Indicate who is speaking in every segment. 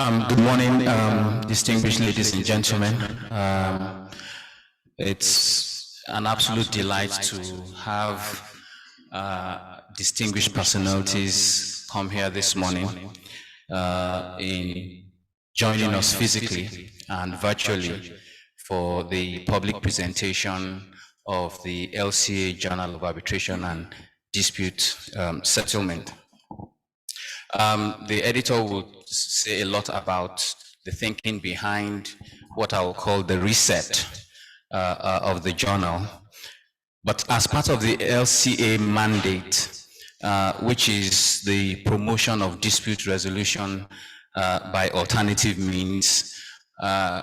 Speaker 1: Good morning, distinguished ladies and gentlemen. It's an absolute delight to have distinguished personalities come here this morning in joining us physically and virtually for the public presentation of the LCA Journal of Arbitration and Dispute Settlement. The editor would say a lot about the thinking behind what I will call the reset of the journal. But as part of the LCA mandate, which is the promotion of dispute resolution by alternative means,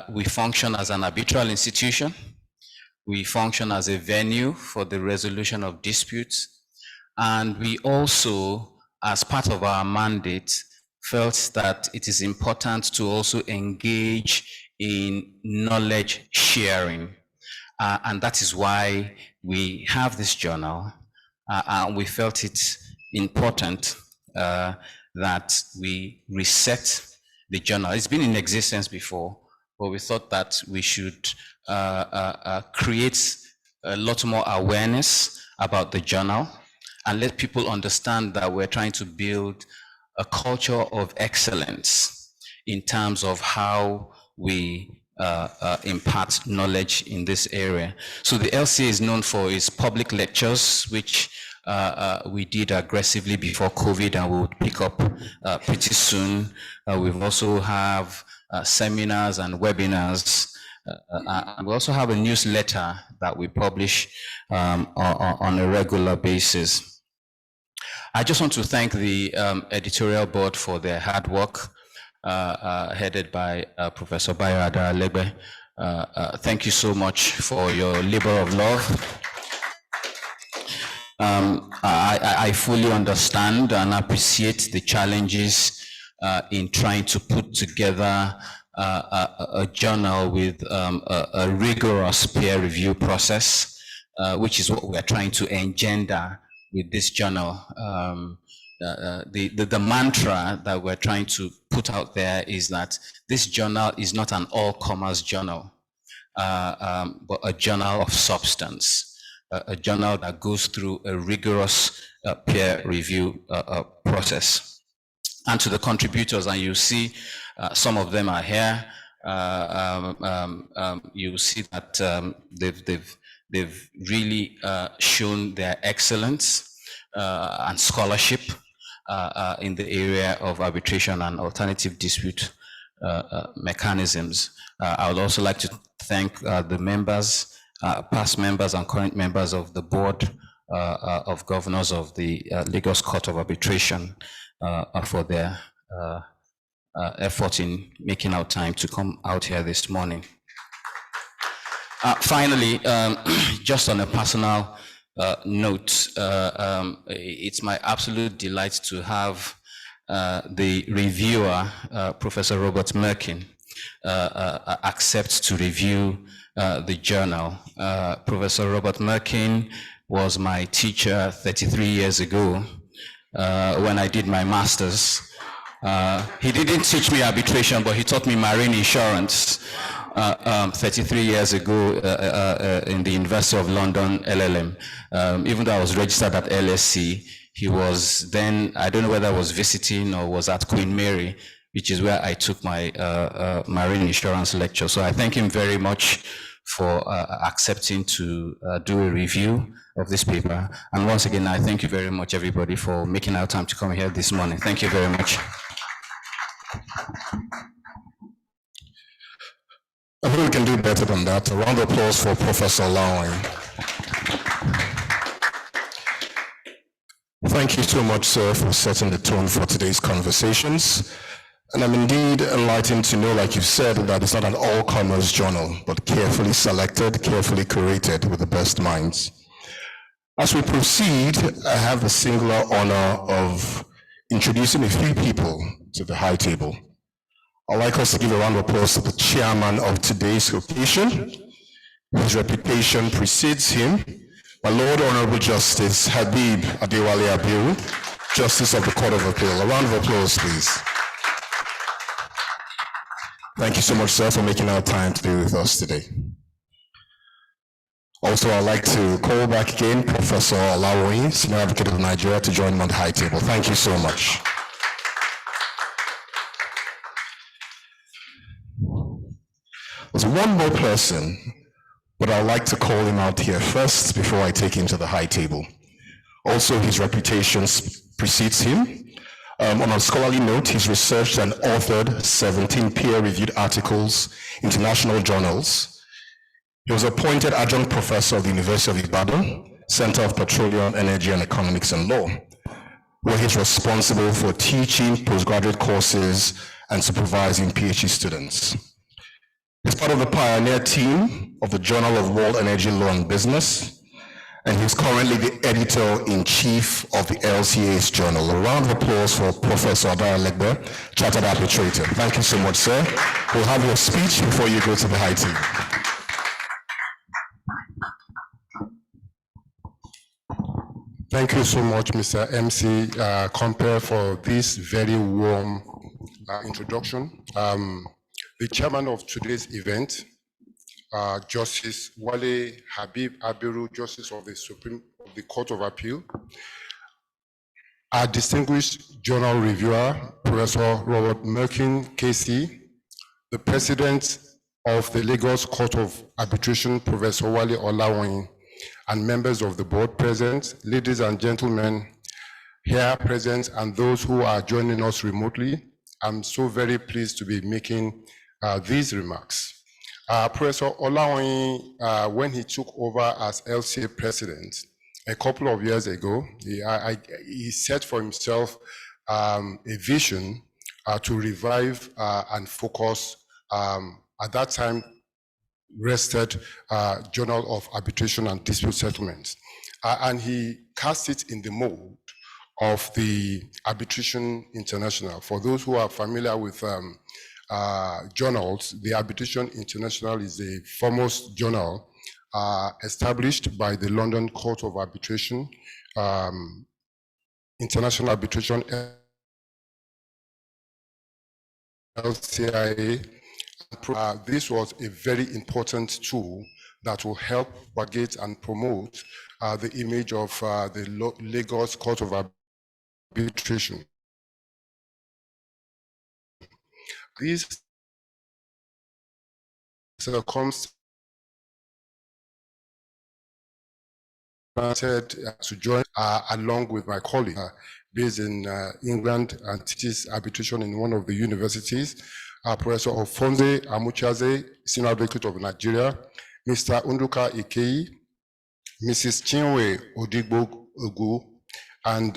Speaker 1: we function as an arbitral institution. We function as a venue for the resolution of disputes. And we also, as part of our mandate, felt that it is important to also engage in knowledge sharing. And that is why we have this journal. And we felt it important that we reset the journal. It's been in existence before, but we thought that we should create a lot more awareness about the journal and let people understand that we're trying to build a culture of excellence in terms of how we impart knowledge in this area. So the LCA is known for its public lectures, which we did aggressively before COVID and we would pick up pretty soon. We also have seminars and webinars. And we also have a newsletter that we publish on a regular basis. I just want to thank the editorial board for their hard work, headed by Professor Bayo Legbe. Thank you so much for your labor of love. I fully understand and appreciate the challenges in trying to put together a journal with a rigorous peer review process, which is what we're trying to engender with this journal. The mantra that we're trying to put out there is that this journal is not an all-comers journal, but a journal of substance, a journal that goes through a rigorous peer review process. And to the contributors, and you see some of them are here, you see that they've really shown their excellence and scholarship in the area of arbitration and alternative dispute mechanisms. I would also like to thank the members, past members and current members of the board of governors of the Lagos Court of Arbitration for their effort in making out time to come out here this morning. Finally, just on a personal note, it's my absolute delight to have the reviewer, Professor Robert Merkin, accept to review the journal. Professor Robert Merkin was my teacher 33 years ago when I did my master's. He didn't teach me arbitration, but he taught me marine insurance 33 years ago in the University of London, LLM. Even though I was registered at LSC, he was then, I don't know whether I was visiting or was at Queen Mary, which is where I took my marine insurance lecture. So I thank him very much for accepting to do a review of this paper. And once again, I thank you very much, everybody, for making our time to come here this morning. Thank you very much.
Speaker 2: I think we can do better than that. A round of applause for Professor Lawing. Thank you so much, sir, for setting the tone for today's conversations. And I'm indeed enlightened to know, like you've said, that it's not an all-comers journal, but carefully selected, carefully curated with the best minds. As we proceed, I have the singular honor of introducing a few people to the high table. I'd like us to give a round of applause to the chairman of today's occasion. His reputation precedes him, my Lord Honorable Justice Habib Adewale Abiru, Justice of the Court of Appeal. A round of applause, please. Thank you so much, sir, for making our time to be with us today. Also, I'd like to call back again Professor Olawoyin, Senior Advocate of Nigeria, to join me on the high table. Thank you so much. There's one more person, but I'd like to call him out here first before I take him to the high table. Also, his reputation precedes him. On a scholarly note, he's researched and authored 17 peer-reviewed articles in international journals. He was appointed adjunct professor of the University of Ibadan, Center of Petroleum, Energy and Economics and Law, where he's responsible for teaching postgraduate courses and supervising PhD students. He's part of the pioneer team of the Journal of World Energy Law and Business, and he's currently the editor-in-chief of the LCA's journal. A round of applause for Professor Lekki, Chartered Arbitrator. Thank you so much, sir. We'll have your speech before you go to the high table.
Speaker 3: Thank you so much, Mr. MC Compare, for this very warm introduction. The chairman of today's event, Justice Wale Habib Abiru, Justice of the Court of Appeal, our distinguished journal reviewer, Professor Robert Merkin, KC, the President of the Lagos Court of Arbitration, Professor Wale Olawoyin, and members of the board present, ladies and gentlemen here present, and those who are joining us remotely. I'm so very pleased to be making these remarks. Professor Olawoyin, when he took over as LCA president a couple of years ago, he set for himself a vision to revive and focus, at that time, rested Journal of Arbitration and Dispute Settlements. And he cast it in the mold of the Arbitration International. For those who are familiar with journals, the Arbitration International is a foremost journal established by the London Court of Arbitration, International Arbitration, LCA. This was a very important tool that will help propagate and promote the image of the Lagos Court of Arbitration. These circumstances to join along with my colleague based in England and teaches arbitration in one of the universities, Professor Ofonze Amuchaze, Senior Advocate of Nigeria, Mr. Unduka Ikei, Mrs. Chinwe Odigbo Ogu, and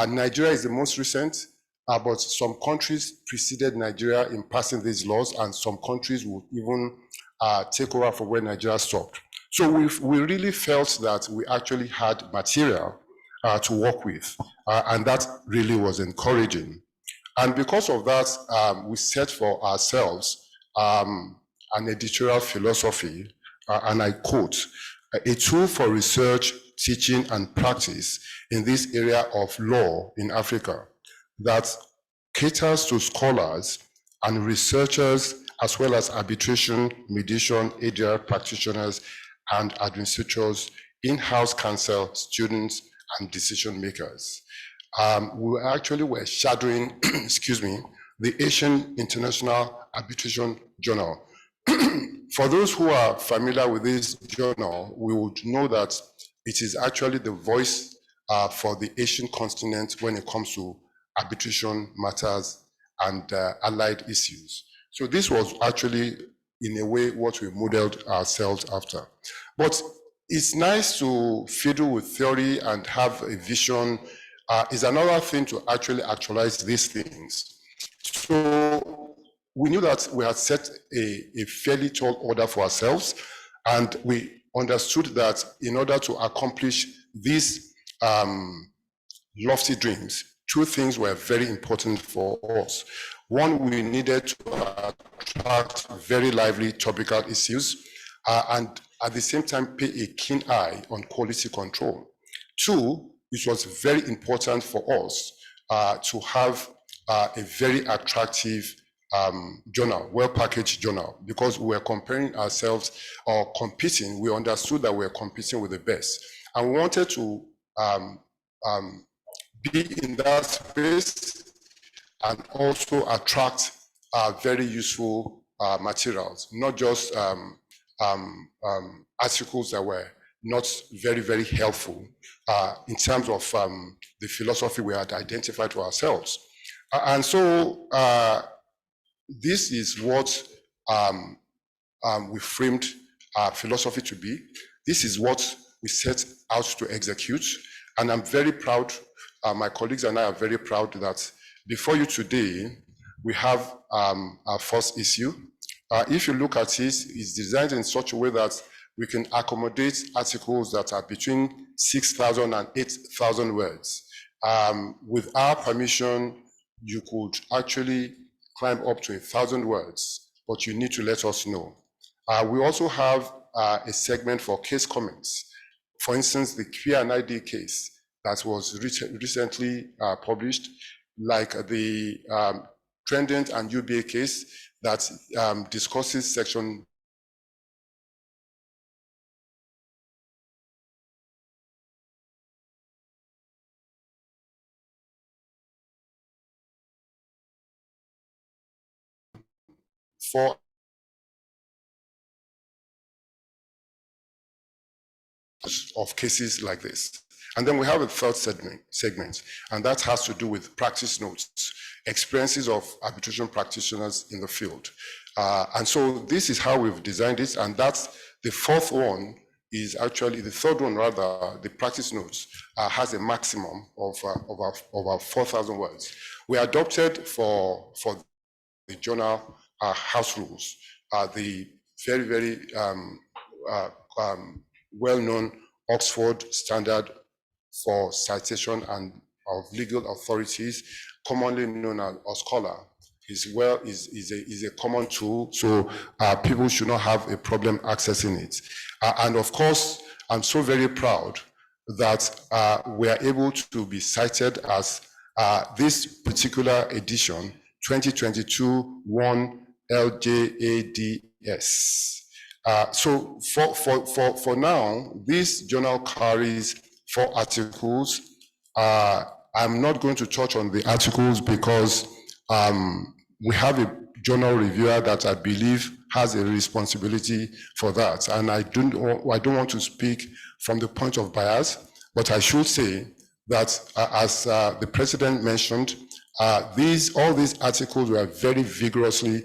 Speaker 3: Nigeria is the most recent, but some countries preceded Nigeria in passing these laws, and some countries would even take over from where Nigeria stopped. So we really felt that we actually had material to work with, and that really was encouraging. And because of that, we set for ourselves an editorial philosophy, and I quote, "A tool for research, teaching, and practice in this area of law in Africa that caters to scholars and researchers, as well as arbitration, mediation, ADR practitioners, and administrators, in-house counsel, students, and decision makers." We actually were shadowing, excuse me, the Asian International Arbitration Journal. For those who are familiar with this journal, we would know that it is actually the voice for the Asian continent when it comes to arbitration matters and allied issues. So this was actually, in a way, what we modeled ourselves after. But it's nice to fiddle with theory and have a vision. Is another thing to actually actualize these things. So we knew that we had set a fairly tall order for ourselves, and we understood that in order to accomplish these lofty dreams, two things were very important for us. One, we needed to attract very lively topical issues, and at the same time pay a keen eye on quality control. Two, it was very important for us to have a very attractive journal, well-packaged journal, because we were comparing ourselves or competing. We understood that we were competing with the best, and we wanted to be in that space and also attract very useful materials, not just articles that were not very, very helpful in terms of the philosophy we had identified to ourselves. And so this is what we framed our philosophy to be. This is what we set out to execute. And I'm very proud, my colleagues and I are very proud that before you today, we have our first issue. If you look at it, it's designed in such a way that we can accommodate articles that are between 6,000 and 8,000 words. With our permission, you could actually climb up to 1,000 words, but you need to let us know. We also have a segment for case comments. For instance, the Q&ID case that was recently published, like the Trident and UBA case that discusses section for of cases like this. And then we have a third segment, and that has to do with practice notes, experiences of arbitration practitioners in the field. And so this is how we've designed it, and that's the fourth one is actually, the third one rather, the practice notes has a maximum of 4,000 words. We adopted for the journal house rules, the very, very well-known Oxford Standard for Citation and of Legal Authorities, commonly known as Scholar, is a common tool, so people should not have a problem accessing it. And of course, I'm so very proud that we are able to be cited as this particular edition, 2022 1 LJADS. So for now, this journal carries 4 articles. I'm not going to touch on the articles because we have a journal reviewer that I believe has a responsibility for that, and I don't want to speak from the point of bias, but I should say that as the president mentioned, all these articles were very vigorously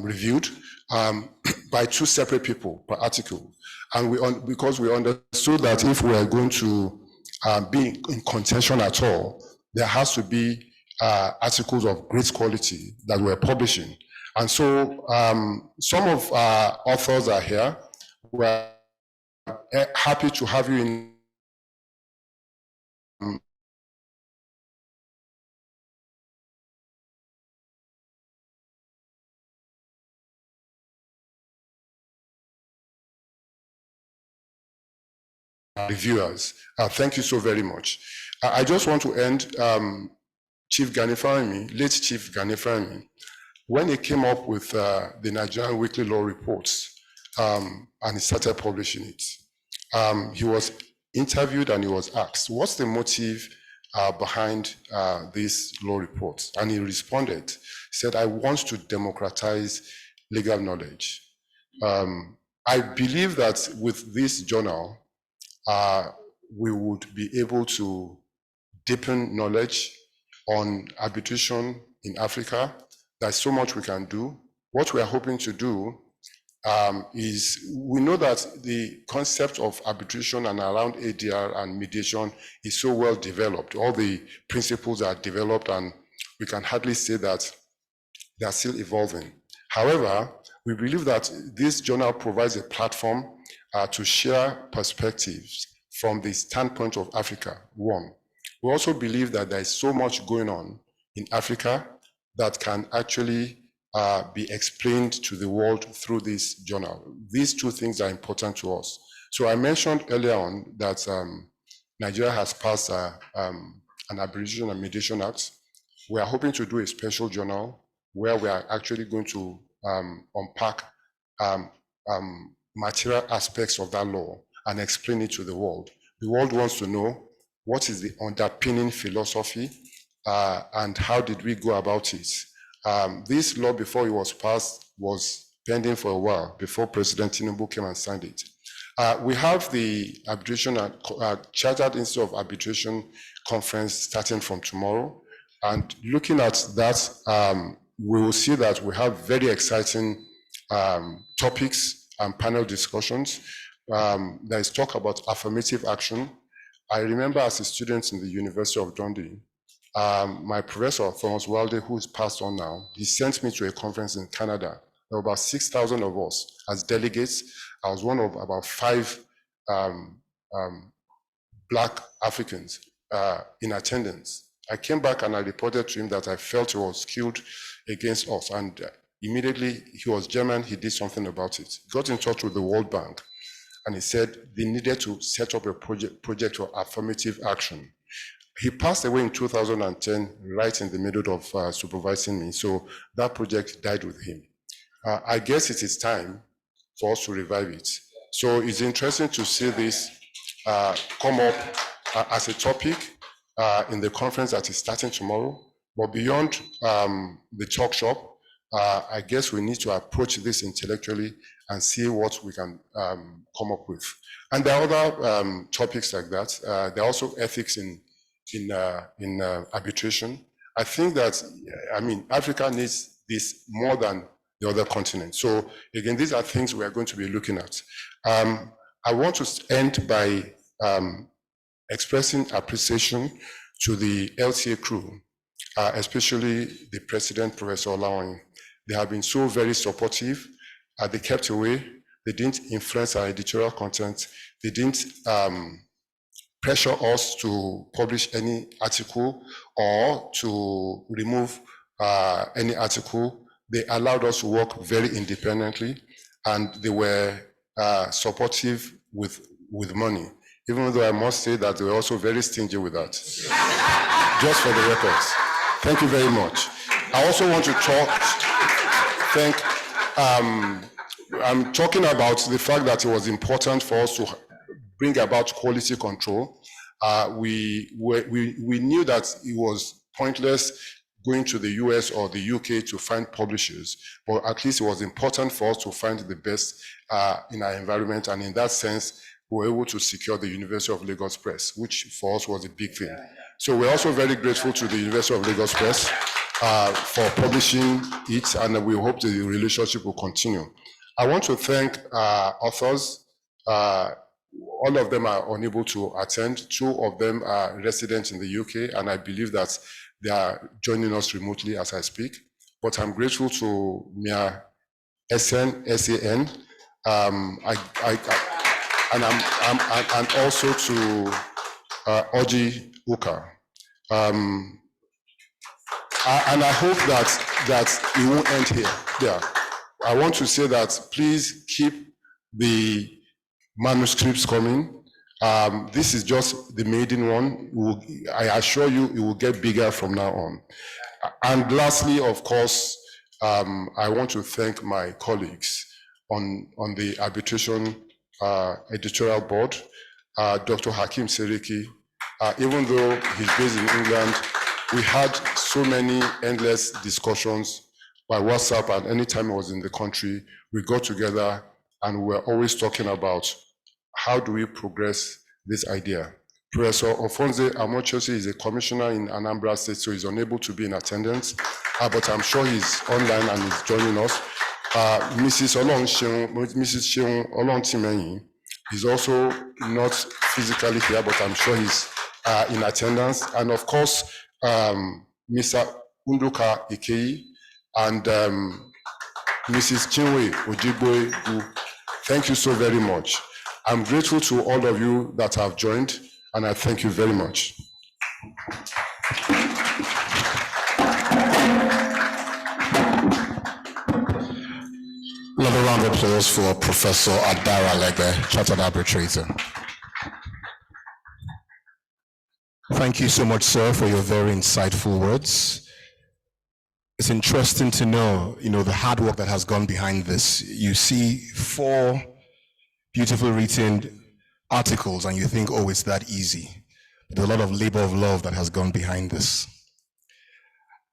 Speaker 3: reviewed by 2 separate people per article, and because we understood that if we are going to be in contention at all, there has to be articles of great quality that we're publishing. And so some of our authors are here. We're happy to have you in reviewers. Thank you so very much. I just want to end Chief Ganifarimi, late Chief Ganifarimi, when he came up with the Nigerian Weekly Law Reports and he started publishing it. He was interviewed and he was asked, what's the motive behind these law reports? And he responded, he said, I want to democratize legal knowledge. I believe that with this journal, we would be able to deepen knowledge on arbitration in Africa. There's so much we can do. What we are hoping to do is, we know that the concept of arbitration and around ADR and mediation is so well developed. All the principles are developed and we can hardly say that they are still evolving. However, we believe that this journal provides a platform to share perspectives from the standpoint of Africa, one. We also believe that there is so much going on in Africa that can actually be explained to the world through this journal. These two things are important to us. So I mentioned earlier on that Nigeria has passed an Arbitration and Mediation Act. We are hoping to do a special journal where we are actually going to unpack material aspects of that law and explain it to the world. The world wants to know what is the underpinning philosophy and how did we go about it. This law, before it was passed, was pending for a while before President Tinubu came and signed it. We have the Arbitration, Chartered Institute of Arbitration conference starting from tomorrow. And looking at that, we will see that we have very exciting topics and panel discussions. There is talk about affirmative action. I remember as a student in the University of Dundee, my professor, Thomas Wilde, who is passed on now, he sent me to a conference in Canada. There were about 6,000 of us as delegates. I was one of about 5 Black Africans in attendance. I came back and I reported to him that I felt he was skewed against us. And immediately, he was German, he did something about it. He got in touch with the World Bank and he said they needed to set up a project for affirmative action. He passed away in 2010, right in the middle of supervising me. So that project died with him. I guess it is time for us to revive it. So it's interesting to see this come up as a topic in the conference that is starting tomorrow. But beyond the talk shop, I guess we need to approach this intellectually and see what we can come up with. And there are other topics like that. There are also ethics in arbitration. I think that, Africa needs this more than the other continents. So again, these are things we are going to be looking at. I want to end by expressing appreciation to the LCA crew, especially the president, Professor Olawan. They have been so very supportive. They kept away. They didn't influence our editorial content. They didn't pressure us to publish any article or to remove any article. They allowed us to work very independently, and they were supportive with money, even though I must say that they were also very stingy with that. Just for the records. Thank you very much. I also want to I'm talking about the fact that it was important for us to bring about quality control. We knew that it was pointless going to the US or the UK to find publishers, but at least it was important for us to find the best in our environment, and in that sense, we were able to secure the University of Lagos Press, which for us was a big thing. So we're also very grateful to the University of Lagos Press for publishing it, and we hope the relationship will continue. I want to thank authors. all of them are unable to attend. 2 of them are residents in the UK, and I believe that they are joining us remotely as I speak. But I'm grateful to Mia SAN, and also to Oji Uka. And I hope that it won't end here. Yeah. I want to say that please keep the manuscripts coming. This is just the maiden one. I assure you it will get bigger from now on. And lastly, of course, I want to thank my colleagues on the arbitration editorial board, Dr. Hakim Seriki. Even though he's based in England, we had so many endless discussions by WhatsApp, and anytime I was in the country, we got together and we were always talking about how do we progress this idea. Professor Ofonze Amochosi is a commissioner in Anambra State, so he's unable to be in attendance, but I'm sure he's online and he's joining us. Mrs. Sheung Olontimenyi is also not physically here, but I'm sure he's in attendance. And of course, Mr. Unduka Ikei and Mrs. Chinwe Ojibwe, thank you so very much. I'm grateful to all of you that have joined, and I thank you very much.
Speaker 2: Another round of applause for Professor Adara Legbe, Chartered Arbitrator. Thank you so much, sir, for your very insightful words. It's interesting to know, the hard work that has gone behind this. You see 4 beautifully written articles and you think, oh, it's that easy. There's a lot of labor of love that has gone behind this.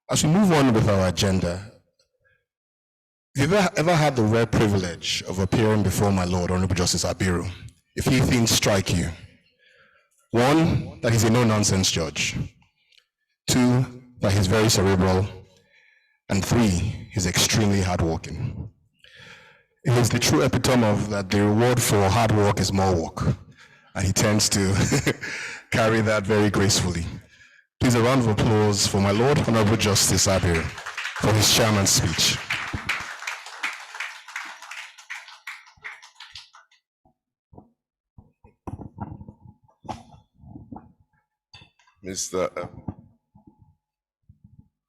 Speaker 2: As we move on with our agenda, have you ever had the rare privilege of appearing before my Lord, Honorable Justice Abiru? A few things strike you. 1, that he's a no-nonsense judge. 2, that he's very cerebral. And 3, he's extremely hardworking. It is the true epitome of that the reward for hard work is more work. And he tends to carry that very gracefully. Please, a round of applause for my Lord, Honorable Justice Abiru, for his chairman's speech.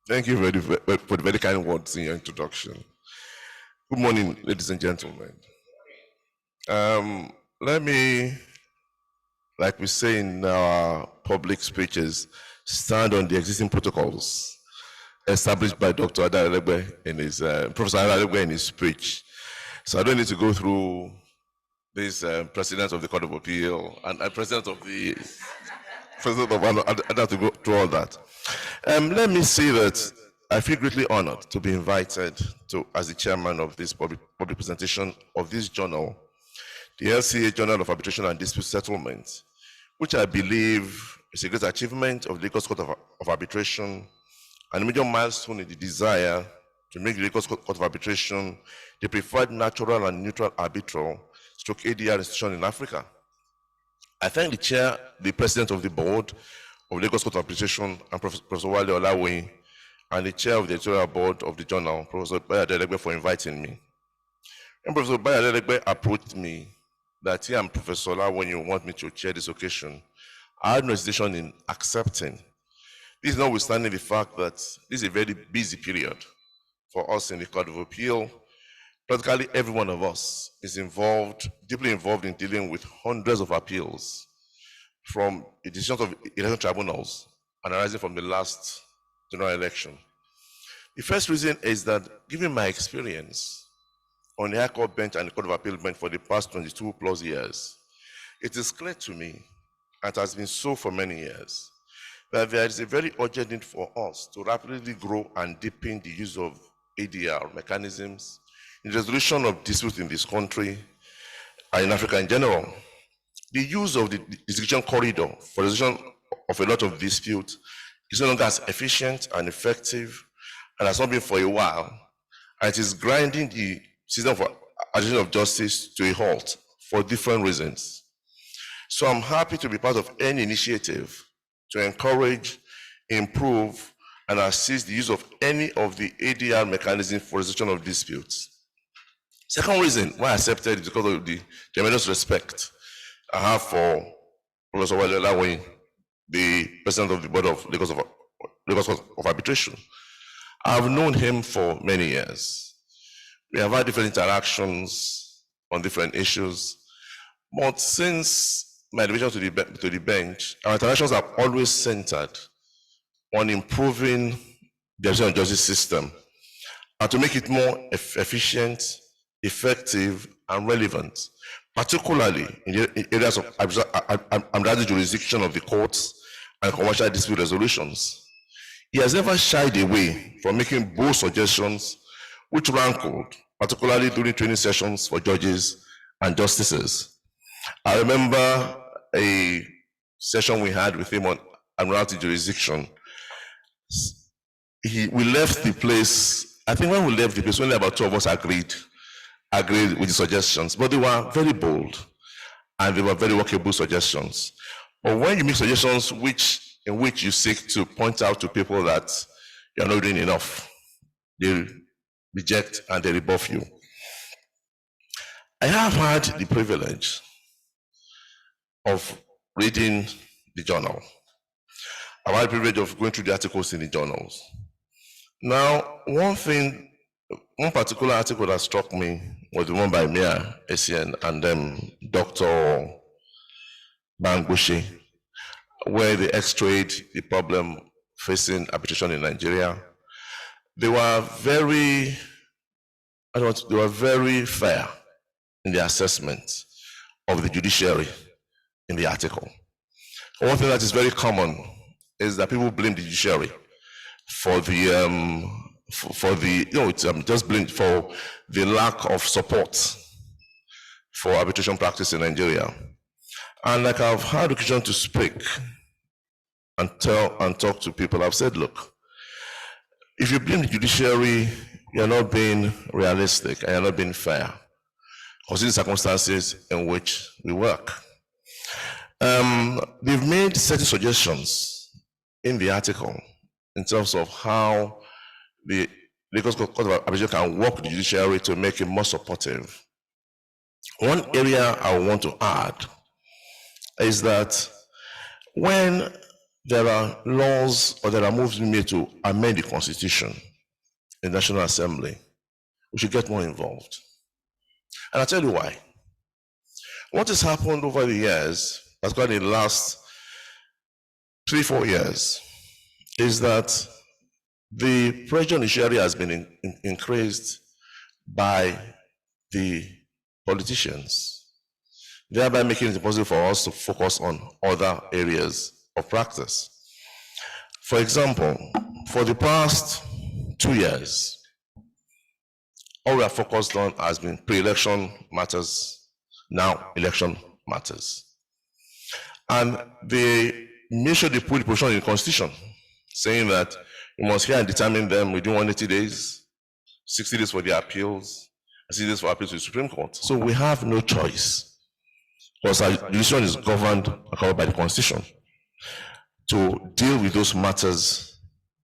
Speaker 4: Thank you for the very kind words in your introduction. Good morning, ladies and gentlemen. Let me, like we say in our public speeches, stand on the existing protocols established by Dr. Adalegbe in his, Professor Adalegbe in his speech. So I don't need to go through this President of the Court of Appeal and President of the I don't have to go through all that. Let me say that I feel greatly honored to be invited to, as the chairman of this public presentation of this journal, the LCA Journal of Arbitration and Dispute Settlement, which I believe is a great achievement of the Lagos Court of Arbitration and a major milestone in the desire to make the Lagos Court of Arbitration the preferred natural and neutral arbitral stroke ADR institution in Africa. I thank the chair, the president of the board of Lagos Court of Arbitration, and Professor Wale Olawoyin, and the chair of the editorial board of the journal, Professor Bayo Adelegbe, for inviting me. When Professor Bayo Adelegbe approached me that he and Professor Olawoyin want me to chair this occasion, I had no hesitation in accepting. This is notwithstanding the fact that this is a very busy period for us in the Court of Appeal. Practically every one of us is deeply involved in dealing with hundreds of appeals from the decisions of election tribunals and arising from the last general election. The first reason is that, given my experience on the High Court bench and the Court of Appeal bench for the past 22 plus years, it is clear to me, and it has been so for many years, that there is a very urgent need for us to rapidly grow and deepen the use of ADR mechanisms in the resolution of disputes in this country and in Africa in general. The use of the execution corridor for resolution of a lot of disputes is no longer as efficient and effective, and has not been for a while, and it is grinding the system for administration of justice to a halt for different reasons. So I'm happy to be part of any initiative to encourage, improve, and assist the use of any of the ADR mechanisms for resolution of disputes. Second reason why I accepted is because of the tremendous respect I have for Professor Wale Olawoyin, the president of the board of Lagos of Arbitration. I've known him for many years. We have had different interactions on different issues, but since my admission to the bench, our interactions have always centered on improving the Arbitration justice system and to make it more efficient, effective, and relevant, particularly in the areas of administrative jurisdiction of the courts and commercial dispute resolutions. He has never shied away from making bold suggestions which rankled, particularly during training sessions for judges and justices. I remember a session we had with him on admiralty jurisdiction. We left the place, I think when we left the place, only about 2 of us agreed with the suggestions, but they were very bold and they were very workable suggestions. But when you make suggestions in which you seek to point out to people that you're not doing enough, they reject and they rebuff you. I have had the privilege of reading the journal. I've had the privilege of going through the articles in the journals. Now, one particular article that struck me was the one by Mia Essien and Dr. Bangbushi, where they x-rayed the problem facing arbitration in Nigeria. They were very fair in the assessment of the judiciary in the article. One thing that is very common is that people blame the judiciary for just blamed for the lack of support for arbitration practice in Nigeria. And like I've had occasion to speak and talk to people, I've said, look, if you blame the judiciary, you're not being realistic and you're not being fair, considering the circumstances in which we work. They've made certain suggestions in the article in terms of how the Lagos Court of Arbitration can work with the judiciary to make it more supportive. One area I want to add is that when there are laws or there are moves made to amend the Constitution in the National Assembly, we should get more involved. And I'll tell you why. What has happened over the years, particularly in the last 3-4 years, is that the pressure on the judiciary has been increased by the politicians, thereby making it impossible for us to focus on other areas of practice. For example, for the past 2 years, all we are focused on has been pre-election matters, now election matters. And they made sure they put the position in the Constitution, saying that you must hear and determine them within 180 days, 60 days for the appeals, 60 days for appeals to the Supreme Court. So we have no choice, because our decision is governed and covered by the Constitution, to deal with those matters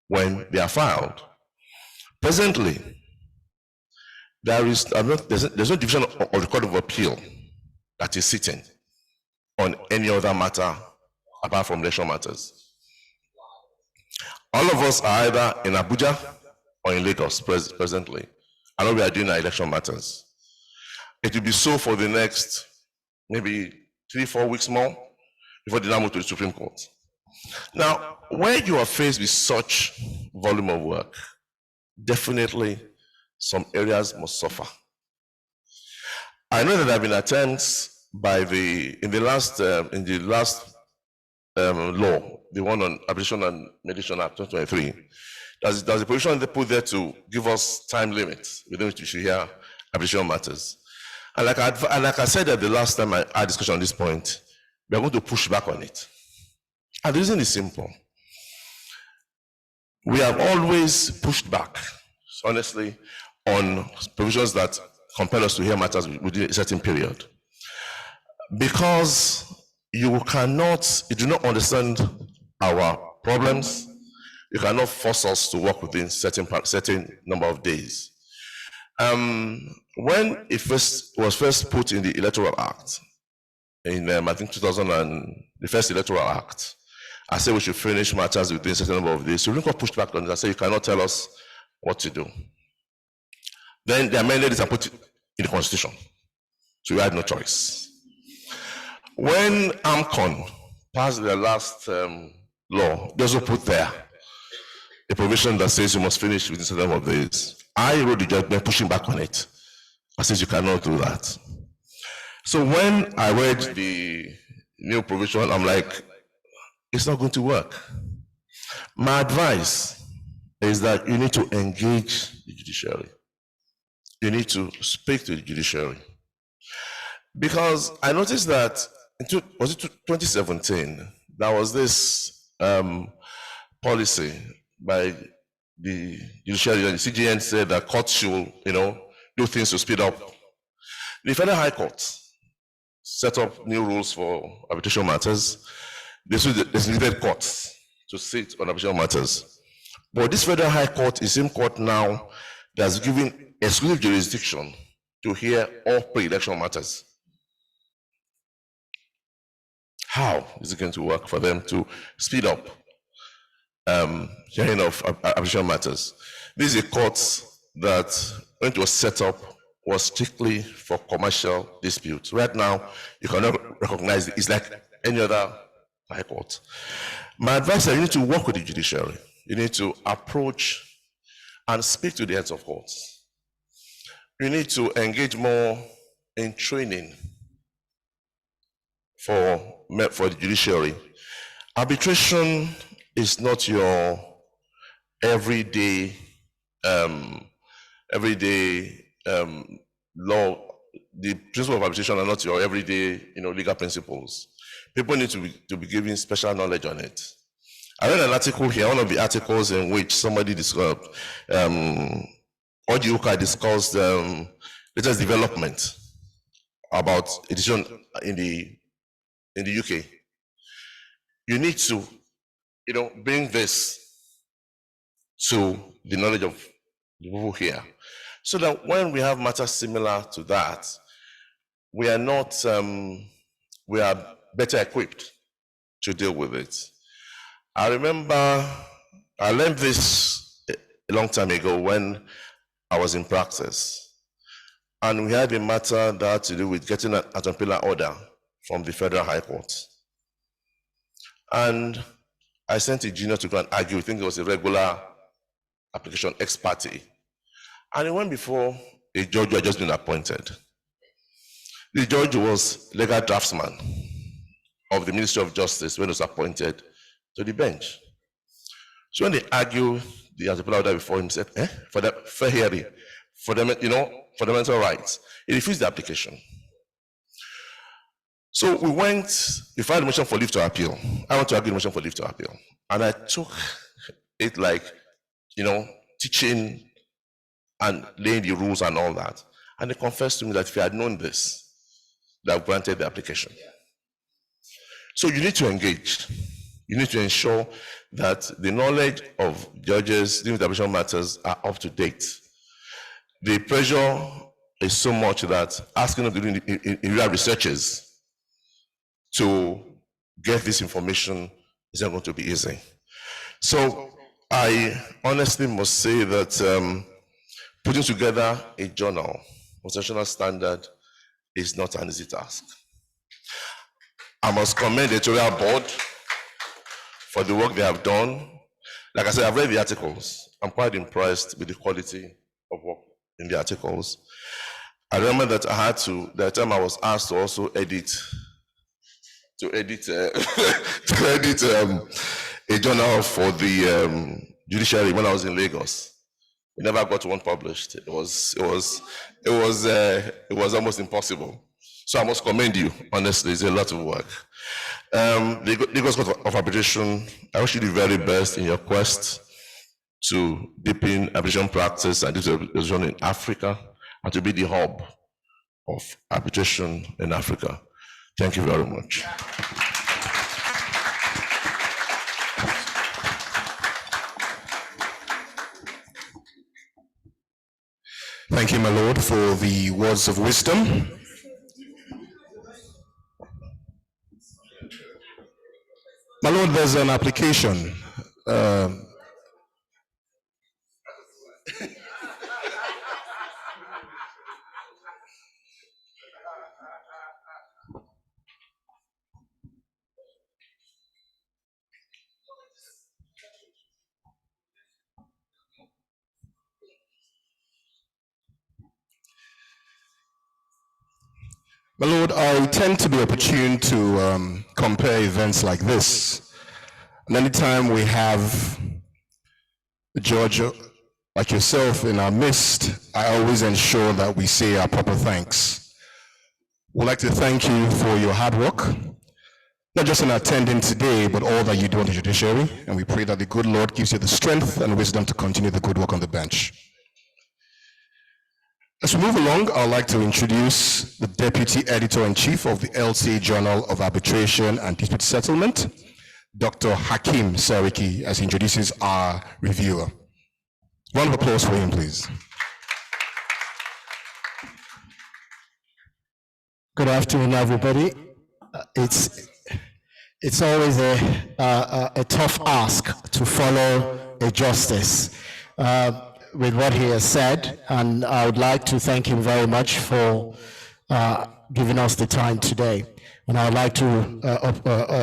Speaker 4: when they are filed. Presently, there's no division of the Court of Appeal that is sitting on any other matter apart from election matters. All of us are either in Abuja or in Lagos presently. I know we are doing our election matters. It will be so for the next maybe 3-4 weeks more before they now move to the Supreme Court. Now, when you are faced with such volume of work, definitely some areas must suffer. I know that there have been attempts by in the last law, the one on Arbitration and Mediation Act 2023, there's a provision they put there to give us time limits within which we should hear arbitration matters. And like I said at the last time I had discussion on this point, we are going to push back on it. And the reason is simple. We have always pushed back, honestly, on provisions that compel us to hear matters within a certain period. Because you do not understand our problems, you cannot force us to work within certain number of days. When it was first put in the Electoral Act, in I think the first Electoral Act, I said we should finish matters within a certain number of days. Supreme Court pushed back on it. I said you cannot tell us what to do. Then they amended it and put it in the Constitution. So we had no choice. When AMCON passed their last law, they also put there a provision that says you must finish within a certain number of days. I wrote the judgment pushing back on it. I said you cannot do that. So when I read the new provision, I'm like, it's not going to work. My advice is that you need to engage the judiciary. You need to speak to the judiciary. Because I noticed that, was it 2017, there was this policy by the judiciary, the CJN said that courts should, do things to speed up. The Federal High Court set up new rules for arbitration matters. They designated courts to sit on arbitration matters. But this Federal High Court is the same court now that's giving exclusive jurisdiction to hear all pre-election matters. How is it going to work for them to speed up hearing of arbitration matters? This is a court that, when it was set up, was strictly for commercial disputes. Right now, you cannot recognize it. It's like any other high court. My advice is you need to work with the judiciary. You need to approach and speak to the heads of courts. You need to engage more in training for the judiciary. Arbitration is not your everyday law. The principles of arbitration are not your everyday, legal principles. People need to be given special knowledge on it. I read an article here, one of the articles in which somebody described, Ojiuka discussed latest development about edition in the UK. You need to, bring this to the knowledge of the people here, so that when we have matters similar to that, we are better equipped to deal with it. I remember I learned this a long time ago when I was in practice, and we had a matter that had to do with getting an attempted order from the Federal High Court. And I sent a junior to go and argue. I think it was a regular application, ex parte. And it went before a judge who had just been appointed. The judge was legal draftsman of the Ministry of Justice when he was appointed to the bench. So when they argued the attempted order before him, he said, for the fair hearing, for the fundamental rights, he refused the application. So we filed a motion for leave to appeal. I want to argue the motion for leave to appeal. And I took it like, teaching and laying the rules and all that. And they confessed to me that if I had known this, they have granted the application. So you need to engage. You need to ensure that the knowledge of judges dealing with arbitration matters are up to date. The pressure is so much that asking them to do real researches to get this information is not going to be easy. So I honestly must say that putting together a journal of national standard is not an easy task. I must commend the editorial board for the work they have done. Like I said, I've read the articles. I'm quite impressed with the quality of work in the articles. I remember that the time I was asked to also edit a journal for the judiciary when I was in Lagos. We never got one published. It was almost impossible. So I must commend you. Honestly, it's a lot of work. The Lagos Court of Arbitration, I wish you the very best in your quest to deepen arbitration practice and arbitration in Africa, and to be the hub of arbitration in Africa. Thank you very much.
Speaker 2: Thank you, my Lord, for the words of wisdom. My Lord, there's an application. My Lord, I tend to be opportune to compare events like this. And anytime we have a judge like yourself in our midst, I always ensure that we say our proper thanks. We'd like to thank you for your hard work, not just in attending today, but all that you do on the judiciary. And we pray that the good Lord gives you the strength and wisdom to continue the good work on the bench. As we move along, I'd like to introduce the Deputy Editor-in-Chief of the LCA Journal of Arbitration and Dispute Settlement, Dr. Hakeem Sariki, as he introduces our reviewer. Round of applause for him, please.
Speaker 5: Good afternoon, everybody. It's always a tough ask to follow a justice with what he has said, and I would like to thank him very much for giving us the time today. And I would like to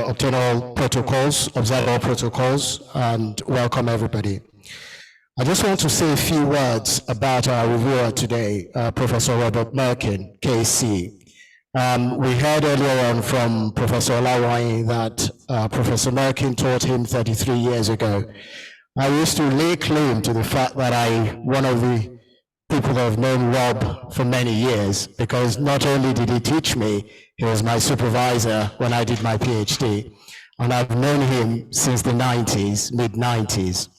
Speaker 5: obtain all protocols, observe all protocols, and welcome everybody. I just want to say a few words about our reviewer today, Professor Robert Merkin, KC. We heard earlier on from Professor Olawaye that Professor Merkin taught him 33 years ago. I used to lay claim to the fact that one of the people that have known Rob for many years, because not only did he teach me, he was my supervisor when I did my PhD. And I've known him since the 90s, mid-90s.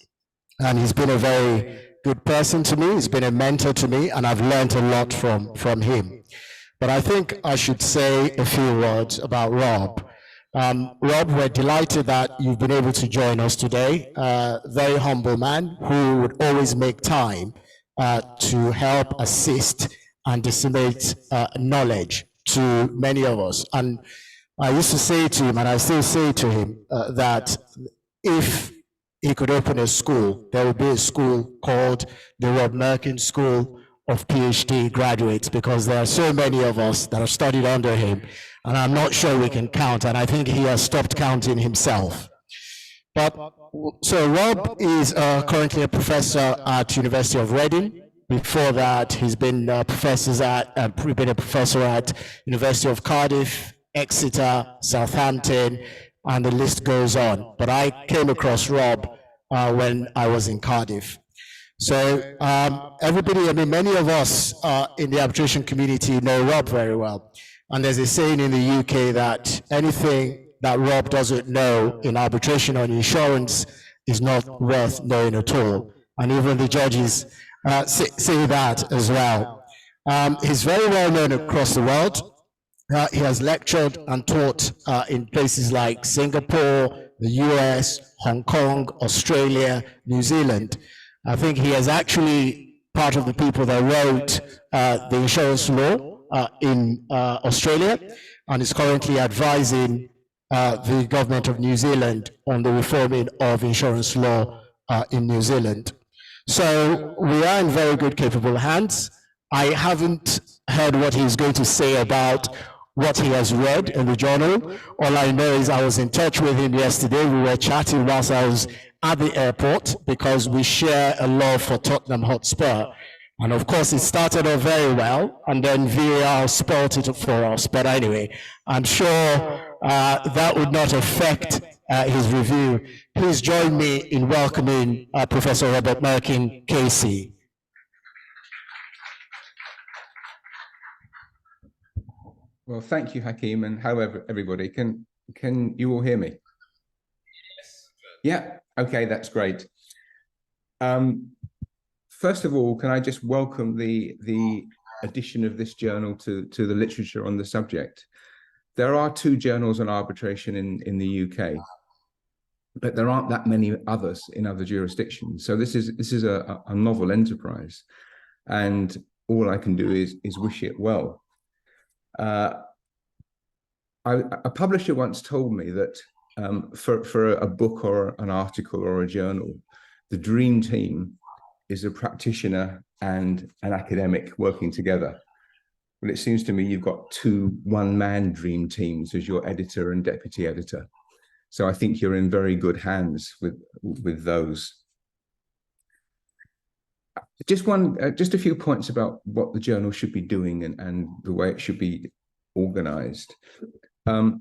Speaker 5: And he's been a very good person to me, he's been a mentor to me, and I've learned a lot from him. But I think I should say a few words about Rob. Rob, we're delighted that you've been able to join us today. Very humble man who would always make time to help assist and disseminate knowledge to many of us. And I used to say to him, and I still say to him, that if he could open a school, there would be a school called the Rob Merkin School of PhD graduates, because there are so many of us that have studied under him, and I'm not sure we can count, and I think he has stopped counting himself. But so Rob is currently a professor at University of Reading. Before that, he's been a professor at University of Cardiff, Exeter, Southampton, and the list goes on. But I came across Rob when I was in Cardiff. So everybody, I mean, many of us in the arbitration community know Rob very well. And there's a saying in the UK that anything that Rob doesn't know in arbitration or in insurance is not worth knowing at all. And even the judges say that as well. He's very well known across the world. He has lectured and taught in places like Singapore, the US, Hong Kong, Australia, New Zealand. I think he is actually part of the people that wrote the insurance law in Australia, and is currently advising the government of New Zealand on the reforming of insurance law in New Zealand. So we are in very good, capable hands. I haven't heard what he's going to say about what he has read in the journal. All I know is I was in touch with him yesterday. We were chatting whilst I was at the airport, because we share a love for Tottenham Hotspur. And of course, it started off very well, and then VAR spoiled it for us. But anyway, I'm sure that would not affect his review. Please join me in welcoming Professor Robert Merkin, KC.
Speaker 6: Well, thank you, Hakeem, and hello, everybody. Can you all hear me? Yes. Yeah. Okay, that's great. First of all, can I just welcome the addition of this journal to the literature on the subject? There are 2 journals on arbitration in the UK, but there aren't that many others in other jurisdictions. So this is a novel enterprise, and all I can do is wish it well. A publisher once told me that for a book or an article or a journal, the dream team is a practitioner and an academic working together. Well, it seems to me you've got 2 one-man dream teams as your editor and deputy editor. So I think you're in very good hands with those. Just a few points about what the journal should be doing and the way it should be organized.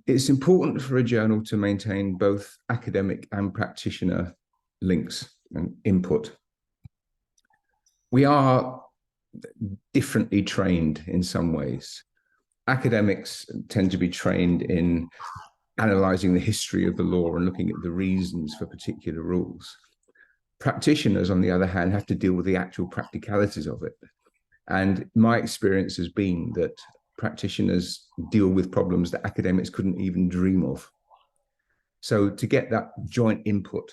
Speaker 6: It's important for a journal to maintain both academic and practitioner links and input. We are differently trained in some ways. Academics tend to be trained in analyzing the history of the law and looking at the reasons for particular rules. Practitioners, on the other hand, have to deal with the actual practicalities of it. And my experience has been that practitioners deal with problems that academics couldn't even dream of. So to get that joint input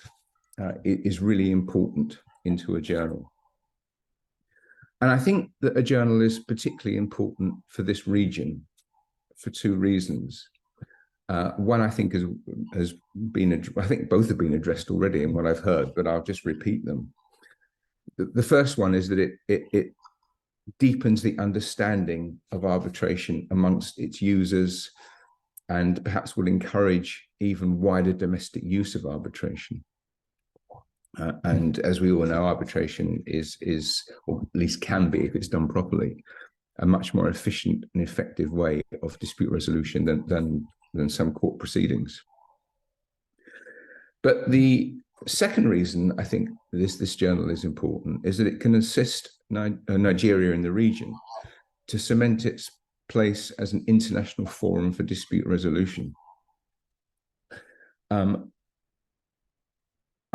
Speaker 6: is really important into a journal. And I think that a journal is particularly important for this region for 2 reasons. One, I think, has been, I think both have been addressed already in what I've heard, but I'll just repeat them. The first one is that it deepens the understanding of arbitration amongst its users, and perhaps will encourage even wider domestic use of arbitration. And as we all know, arbitration is, or at least can be, if it's done properly, a much more efficient and effective way of dispute resolution than some court proceedings. But the second reason I think this journal is important is that it can assist Nigeria in the region to cement its place as an international forum for dispute resolution.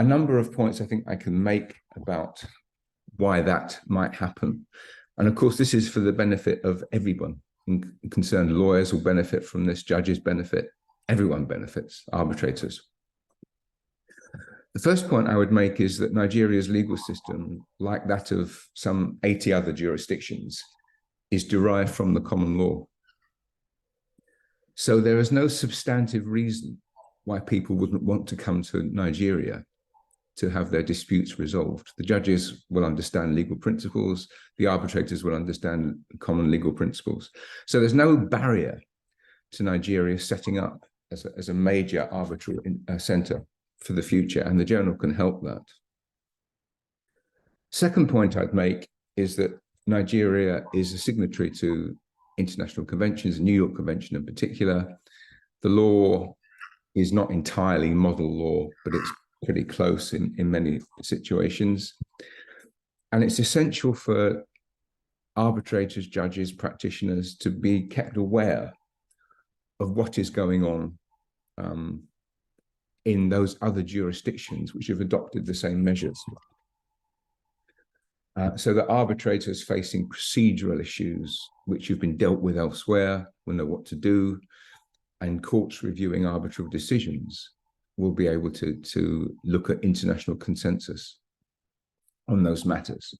Speaker 6: A number of points I think I can make about why that might happen. And of course, this is for the benefit of everyone concerned. Lawyers will benefit from this, judges benefit, everyone benefits, arbitrators. The first point I would make is that Nigeria's legal system, like that of some 80 other jurisdictions, is derived from the common law. So there is no substantive reason why people wouldn't want to come to Nigeria to have their disputes resolved. The judges will understand legal principles, the arbitrators will understand common legal principles. So there's no barrier to Nigeria setting up as a major arbitral center for the future, and the journal can help that. Second point I'd make is that Nigeria is a signatory to international conventions, the New York Convention in particular. The law is not entirely model law, but it's pretty close in many situations. And it's essential for arbitrators, judges, practitioners to be kept aware of what is going on in those other jurisdictions which have adopted the same measures. So that arbitrators facing procedural issues which have been dealt with elsewhere will know what to do, and courts reviewing arbitral decisions will be able to look at international consensus on those matters.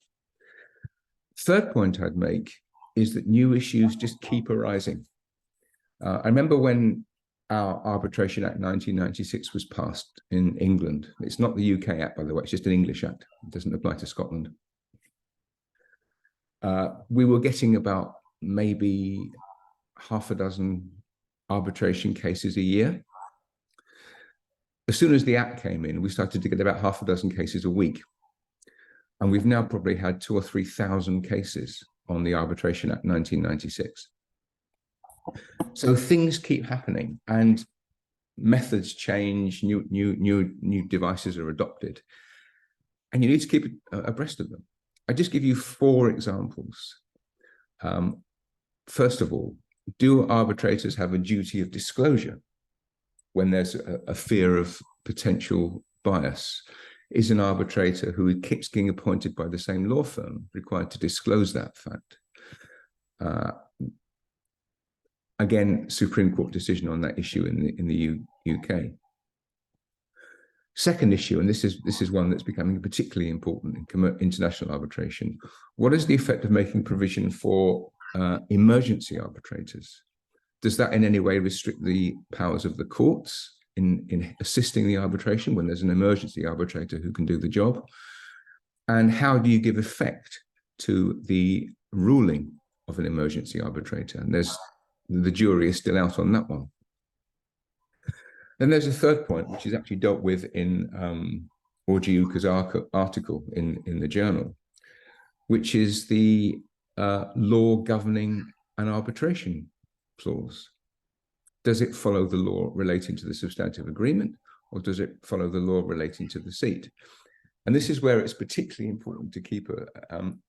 Speaker 6: Third point I'd make is that new issues just keep arising. I remember when our Arbitration Act 1996 was passed in England. It's not the UK Act, by the way, it's just an English Act. It doesn't apply to Scotland. We were getting about maybe half a dozen arbitration cases a year. As soon as the Act came in, we started to get about half a dozen cases a week. And we've now probably had 2,000 or 3,000 cases on the Arbitration Act 1996. So things keep happening and methods change, new devices are adopted, and you need to keep abreast of them. I just give you 4 examples. First of all, do arbitrators have a duty of disclosure when there's a fear of potential bias? Is an arbitrator who keeps getting appointed by the same law firm required to disclose that fact? Again, Supreme Court decision on that issue in the UK. Second issue, and this is one that's becoming particularly important in international arbitration. What is the effect of making provision for emergency arbitrators? Does that in any way restrict the powers of the courts in assisting the arbitration when there's an emergency arbitrator who can do the job? And how do you give effect to the ruling of an emergency arbitrator? And the jury is still out on that one. Then there's a third point, which is actually dealt with in Orjiuka's article in the journal, which is the law governing an arbitration clause. Does it follow the law relating to the substantive agreement, or does it follow the law relating to the seat? And this is where it's particularly important to keep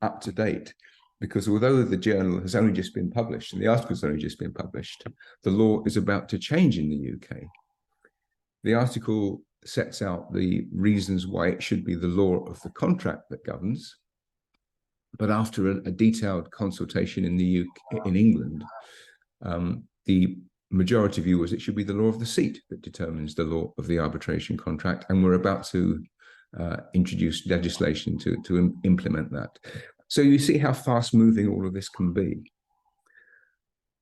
Speaker 6: up to date, because although the journal has only just been published and the article has only just been published, the law is about to change in the UK. The article sets out the reasons why it should be the law of the contract that governs, but after a detailed consultation in England, the majority view was it should be the law of the seat that determines the law of the arbitration contract, and we're about to introduce legislation to implement that. So you see how fast-moving all of this can be.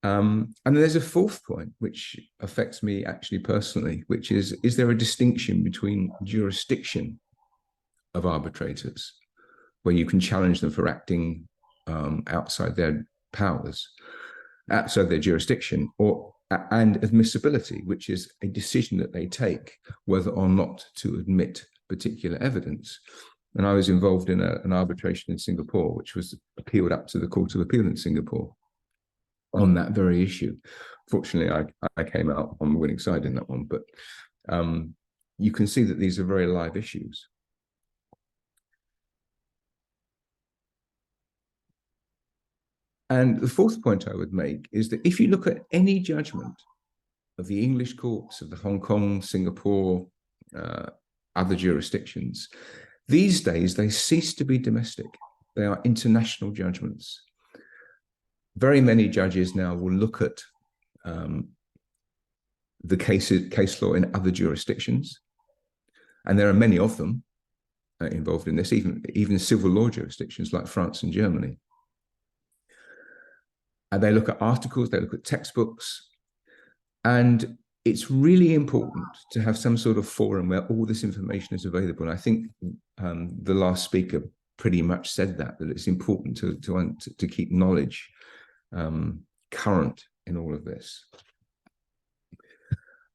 Speaker 6: And then there's a fourth point, which affects me actually personally, which is there a distinction between jurisdiction of arbitrators, where you can challenge them for acting outside their powers, outside their jurisdiction, and admissibility, which is a decision that they take whether or not to admit particular evidence. And I was involved in an arbitration in Singapore, which was appealed up to the Court of Appeal in Singapore on that very issue. Fortunately, I came out on the winning side in that one, but you can see that these are very live issues. And the fourth point I would make is that if you look at any judgment of the English courts, of the Hong Kong, Singapore, other jurisdictions, these days they cease to be domestic. They are international judgments. Very many judges now will look at the case law in other jurisdictions, and there are many of them involved in this, even civil law jurisdictions like France and Germany. And they look at articles, they look at textbooks, and it's really important to have some sort of forum where all this information is available. And I think the last speaker pretty much said that it's important to keep knowledge current in all of this.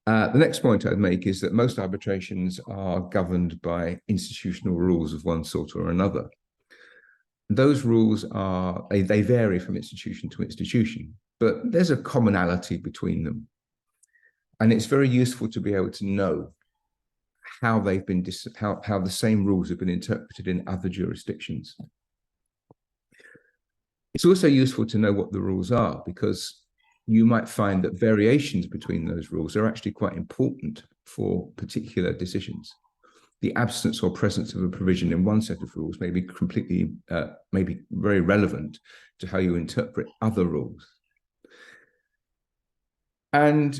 Speaker 6: The next point I'd make is that most arbitrations are governed by institutional rules of one sort or another. Those rules they vary from institution to institution, but there's a commonality between them. And it's very useful to be able to know how they've been, how the same rules have been interpreted in other jurisdictions. It's also useful to know what the rules are, because you might find that variations between those rules are actually quite important for particular decisions. The absence or presence of a provision in one set of rules may be maybe very relevant to how you interpret other rules. And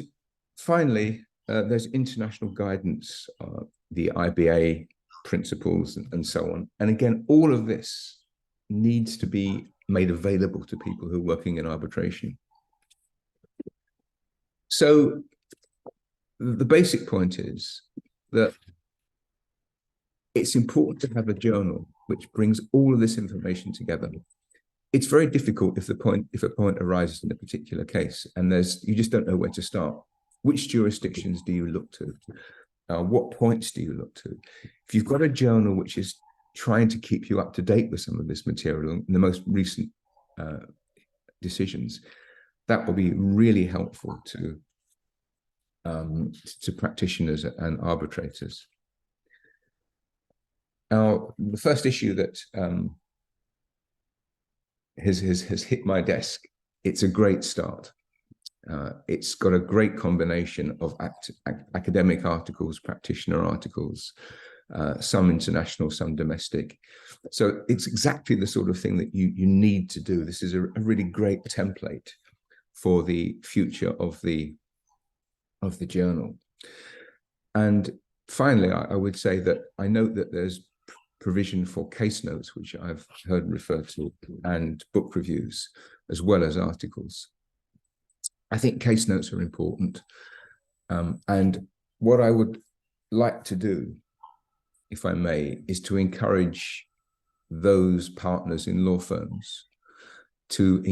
Speaker 6: finally, there's international guidance, the IBA principles and so on. And again, all of this needs to be made available to people who are working in arbitration. So the basic point is that it's important to have a journal which brings all of this information together. It's very difficult if a point arises in a particular case and you just don't know where to start. Which jurisdictions do you look to? What points do you look to? If you've got a journal which is trying to keep you up to date with some of this material and the most recent decisions, that will be really helpful to practitioners and arbitrators. Now, the first issue that has hit my desk, it's a great start. It's got a great combination of academic articles, practitioner articles, some international, some domestic. So it's exactly the sort of thing that you need to do. This is a really great template for the future of the journal. And finally, I would say that I note that there's provision for case notes, which I've heard referred to, and book reviews, as well as articles. I think case notes are important. And what I would like to do, if I may, is to encourage those partners in law firms to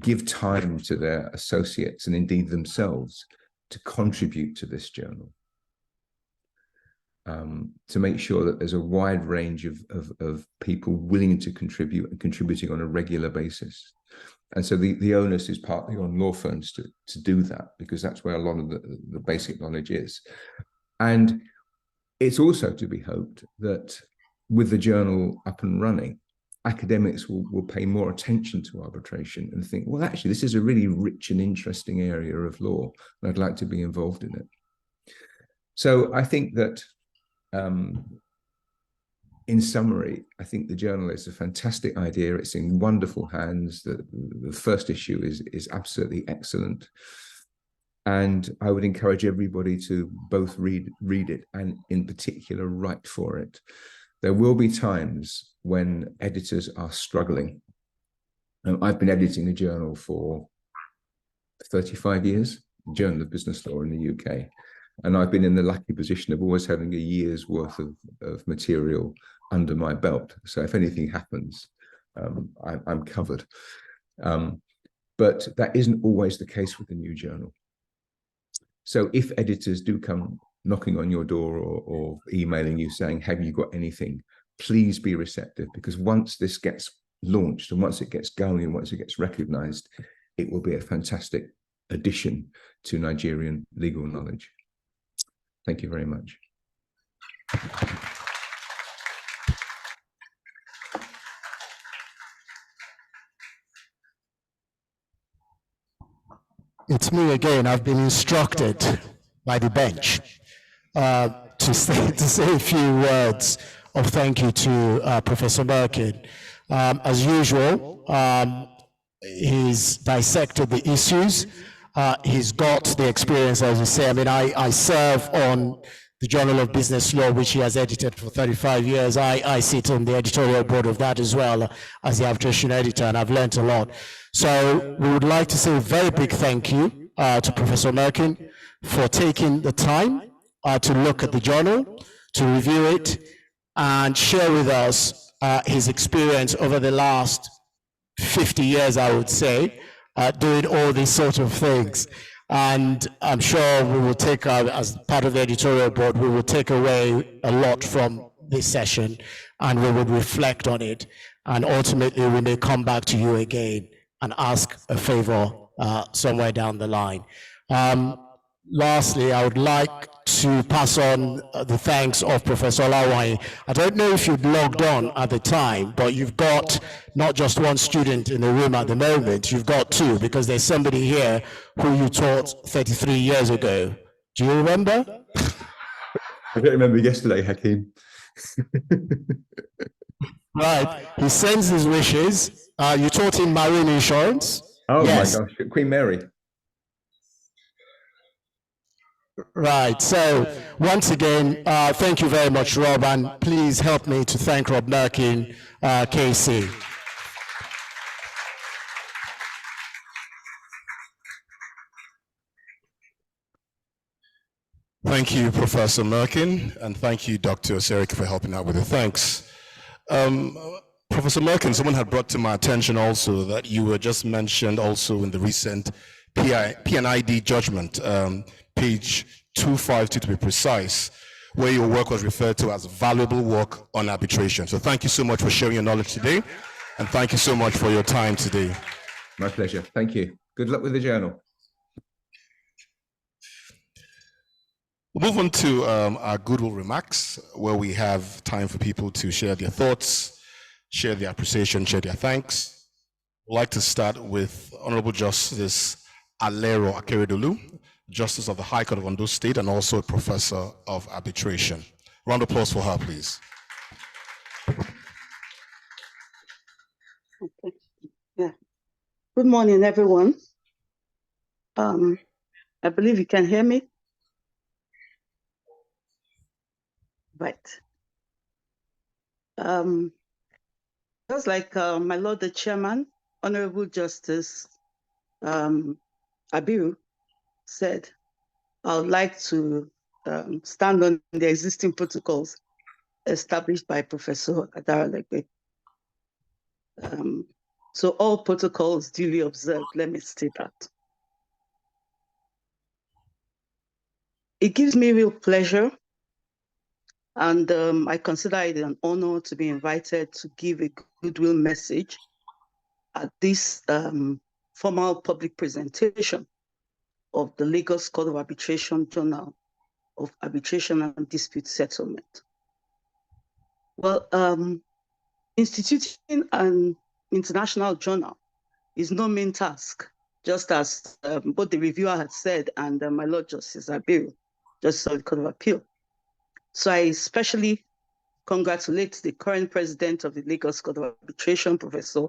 Speaker 6: give time to their associates and indeed themselves to contribute to this journal, to make sure that there's a wide range of people willing to contribute and contributing on a regular basis. And so the onus is partly on law firms to do that, because that's where a lot of the basic knowledge is. And it's also to be hoped that with the journal up and running, academics will pay more attention to arbitration and think, well, actually, this is a really rich and interesting area of law, and I'd like to be involved in it. So I think that, in summary, I think the journal is a fantastic idea. It's in wonderful hands. The first issue is absolutely excellent. And I would encourage everybody to both read it and in particular write for it. There will be times when editors are struggling. I've been editing the journal for 35 years, Journal of Business Law in the UK. And I've been in the lucky position of always having a year's worth of material under my belt. So if anything happens, I'm covered. But that isn't always the case with the new journal. So if editors do come knocking on your door or emailing you saying, have you got anything, please be receptive, because once this gets launched and once it gets going and once it gets recognized, it will be a fantastic addition to Nigerian legal knowledge. Thank you very much.
Speaker 5: It's me again. I've been instructed by the bench to say a few words of thank you to Professor Merkin. As usual, he's dissected the issues. He's got the experience, as you say. I mean, I serve on the Journal of Business Law, which he has edited for 35 years. I sit on the editorial board of that as well as the arbitration editor, and I've learned a lot. So we would like to say a very big thank you to Professor Merkin for taking the time to look at the journal, to review it, and share with us his experience over the last 50 years, I would say, doing all these sort of things. And I'm sure we will take, as part of the editorial board, we will take away a lot from this session, and we will reflect on it. And ultimately, we may come back to you again and ask a favor somewhere down the line. Lastly, I would like to pass on the thanks of Professor Olawanye. I don't know if you'd logged on at the time, but you've got not just one student in the room at the moment, you've got two, because there's somebody here who you taught 33 years ago. Do you remember?
Speaker 6: I don't remember yesterday, Hakeem.
Speaker 5: Right, he sends his wishes. You taught him marine insurance.
Speaker 6: Oh
Speaker 5: yes.
Speaker 6: My gosh, Queen Mary.
Speaker 5: Right, so once again, thank you very much, Rob, and please help me to thank Rob Merkin, KC.
Speaker 2: Thank you, Professor Merkin, and thank you, Dr. Osereke, for helping out with the thanks. Professor Merkin, someone had brought to my attention also that you were just mentioned also in the recent P&ID judgment, page 252 to be precise, where your work was referred to as valuable work on arbitration. So thank you so much for sharing your knowledge today, and thank you so much for your time today.
Speaker 6: My pleasure. Thank you. Good luck with the journal.
Speaker 2: We'll move on to our goodwill remarks, where we have time for people to share their thoughts, share their appreciation, share their thanks. I'd like to start with Honorable Justice Alero Akeredolu, Justice of the High Court of Ondo State and also a Professor of Arbitration. Round of applause for her, please.
Speaker 7: Okay. Yeah. Good morning, everyone. I believe you can hear me. Right. Just like my Lord the Chairman, Honorable Justice Abiru said, I would like to stand on the existing protocols established by Professor Adara Lekki. So all protocols duly observed, let me state that. It gives me real pleasure, and I consider it an honor to be invited to give a goodwill message at this formal public presentation of the Lagos Court of Arbitration Journal of Arbitration and Dispute Settlement. Well, instituting an international journal is no mean task, just as both the reviewer had said and my Lord Justice Abiru, Justice of the Court of Appeal. So I especially congratulate the current president of the Lagos Court of Arbitration, Professor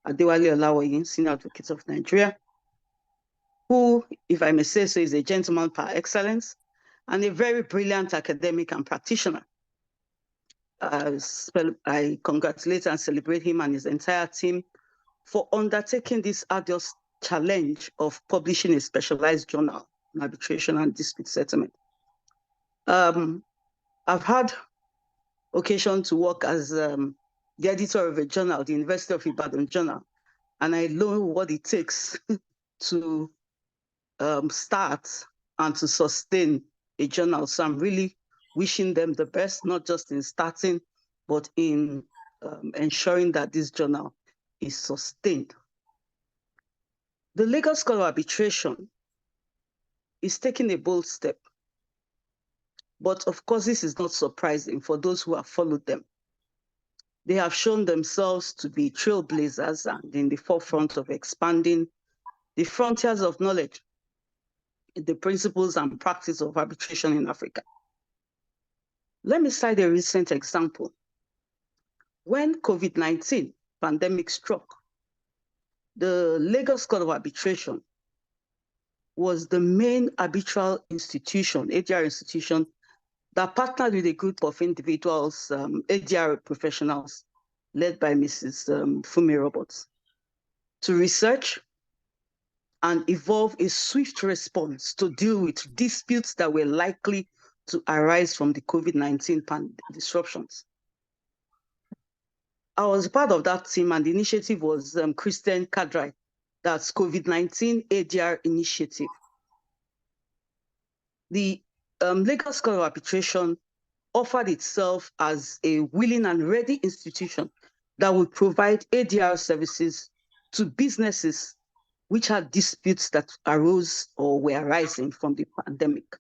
Speaker 7: Adewale Olawoyin, Senior Advocate of Nigeria, who, if I may say so, is a gentleman par excellence and a very brilliant academic and practitioner. I congratulate and celebrate him and his entire team for undertaking this arduous challenge of publishing a specialized journal on arbitration and dispute settlement. I've had occasion to work as the editor of a journal, the University of Ibadan Journal, and I know what it takes to start and to sustain a journal. So I'm really wishing them the best, not just in starting, but in ensuring that this journal is sustained. The Lagos Court of Arbitration is taking a bold step. But of course, this is not surprising for those who have followed them. They have shown themselves to be trailblazers and in the forefront of expanding the frontiers of knowledge, the principles and practice of arbitration in Africa. Let me cite a recent example. When COVID-19 pandemic struck, the Lagos Court of Arbitration was the main arbitral institution, ADR institution, that partnered with a group of individuals, ADR professionals, led by Mrs. Fumi Roberts, to research and evolve a swift response to deal with disputes that were likely to arise from the COVID-19 disruptions. I was part of that team, and the initiative was Christian Kadrai, that's COVID-19 ADR initiative. The Lagos Court of Arbitration offered itself as a willing and ready institution that would provide ADR services to businesses which had disputes that arose or were arising from the pandemic.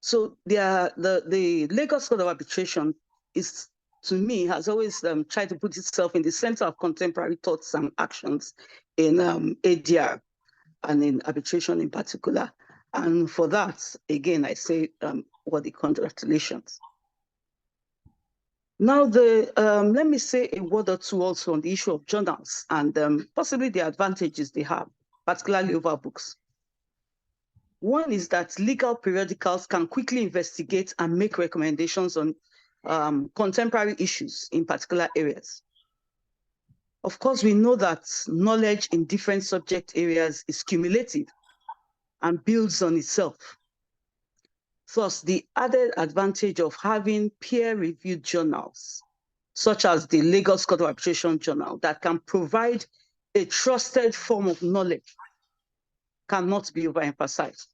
Speaker 7: So the Lagos Court of Arbitration is, to me, has always tried to put itself in the center of contemporary thoughts and actions in ADR and in arbitration in particular. And for that, again, I say worthy congratulations. Now, let me say a word or two also on the issue of journals and possibly the advantages they have, particularly over books. One is that legal periodicals can quickly investigate and make recommendations on contemporary issues in particular areas. Of course, we know that knowledge in different subject areas is cumulative and builds on itself. Thus, the added advantage of having peer-reviewed journals, such as the Lagos Court of Arbitration Journal, that can provide a trusted form of knowledge, cannot be overemphasized.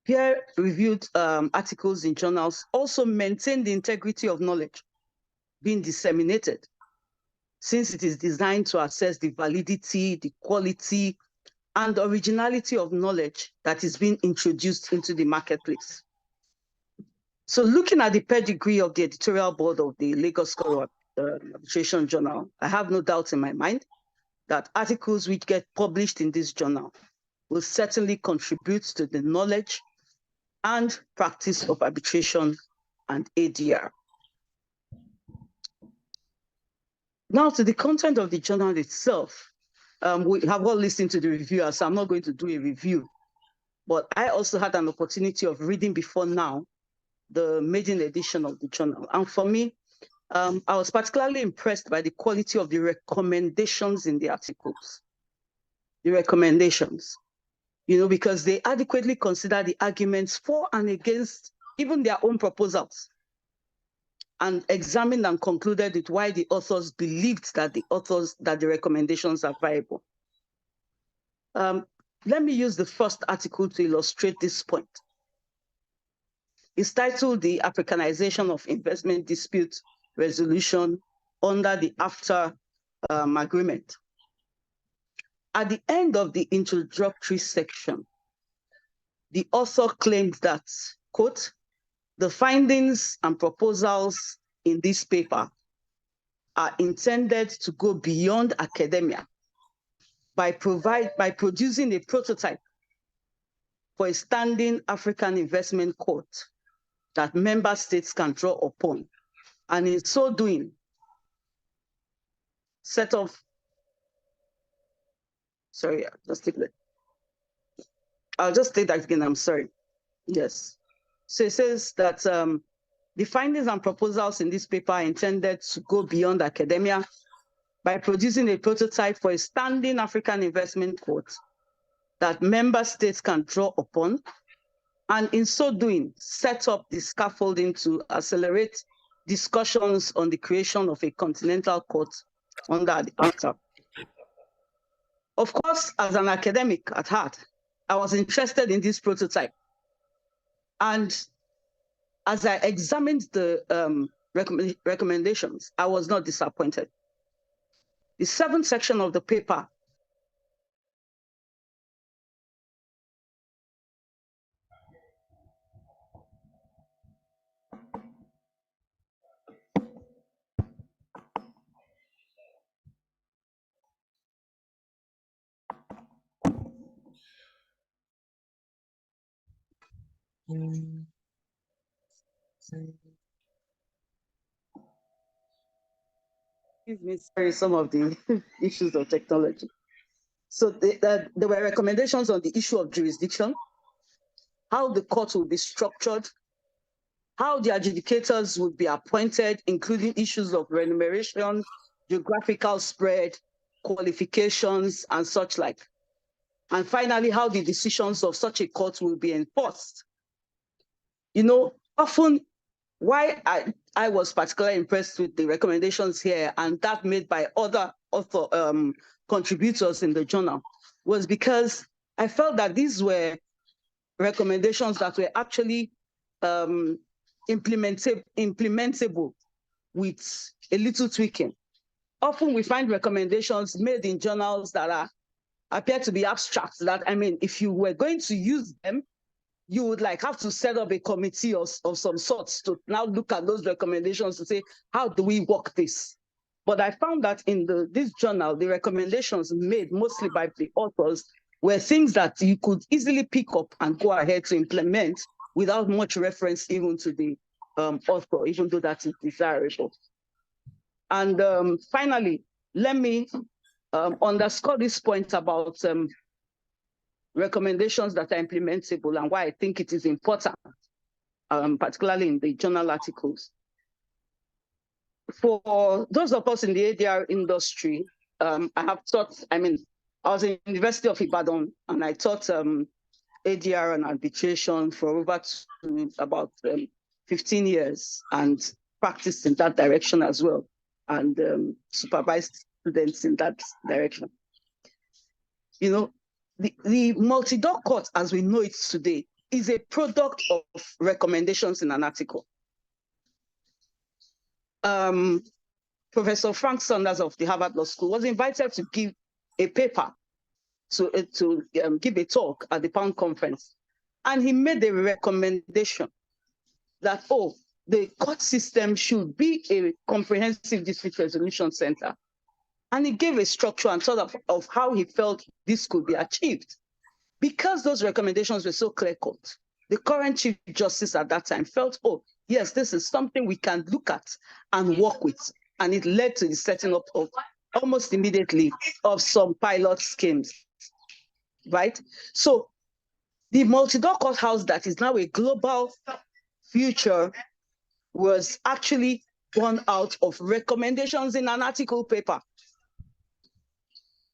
Speaker 7: Peer-reviewed articles in journals also maintain the integrity of knowledge being disseminated, since it is designed to assess the validity, the quality, and originality of knowledge that is being introduced into the marketplace. So looking at the pedigree of the editorial board of the Lagos Court of Arbitration Journal, I have no doubt in my mind that articles which get published in this journal will certainly contribute to the knowledge and practice of arbitration and ADR. Now to the content of the journal itself. We have all listened to the reviewer, so I'm not going to do a review. But I also had an opportunity of reading before now the maiden edition of the journal. And for me, I was particularly impressed by the quality of the recommendations in the articles. The recommendations, because they adequately consider the arguments for and against even their own proposals, and examined and concluded with why the authors believed that the recommendations are viable. Let me use the first article to illustrate this point. It's titled "The Africanization of Investment Dispute Resolution under the AfTA Agreement." At the end of the introductory section, the author claimed that, quote, "The findings and proposals in this paper are intended to go beyond academia by producing a prototype for a standing African investment court that member states can draw upon, and in so doing, I'll just take that again, I'm sorry. Yes. So it says that the findings and proposals in this paper are intended to go beyond academia by producing a prototype for a standing African investment court that member states can draw upon, and in so doing, set up the scaffolding to accelerate discussions on the creation of a continental court under the AfTA. Of course, as an academic at heart, I was interested in this prototype. And as I examined the recommendations, I was not disappointed. The 7th section of the paper Excuse me, sorry, some of the issues of technology. So there were recommendations on the issue of jurisdiction, how the court will be structured, how the adjudicators would be appointed, including issues of remuneration, geographical spread, qualifications, and such like. And finally, how the decisions of such a court will be enforced. Often why I was particularly impressed with the recommendations here, and that made by other contributors in the journal, was because I felt that these were recommendations that were actually implementable with a little tweaking. Often we find recommendations made in journals that appear to be abstract, that, if you were going to use them, you would have to set up a committee of some sorts to now look at those recommendations to say, how do we work this? But I found that in this journal, the recommendations made mostly by the authors were things that you could easily pick up and go ahead to implement without much reference even to the author, even though that is desirable. And finally, let me underscore this point about recommendations that are implementable and why I think it is important, particularly in the journal articles. For those of us in the ADR industry, I have taught, I was in the University of Ibadan, and I taught ADR and arbitration for about 15 years, and practiced in that direction as well, and supervised students in that direction. The multi-door court, as we know it today, is a product of recommendations in an article. Professor Frank Saunders of the Harvard Law School was invited to give a paper, to give a talk at the Pound Conference. And he made a recommendation that, the court system should be a comprehensive dispute resolution center. And he gave a structure and thought of how he felt this could be achieved. Because those recommendations were so clear-cut, the current Chief Justice at that time felt, yes, this is something we can look at and work with. and it led to the setting up of almost immediately of some pilot schemes, right? So the multi-door courthouse that is now a global future was actually born out of recommendations in an article paper.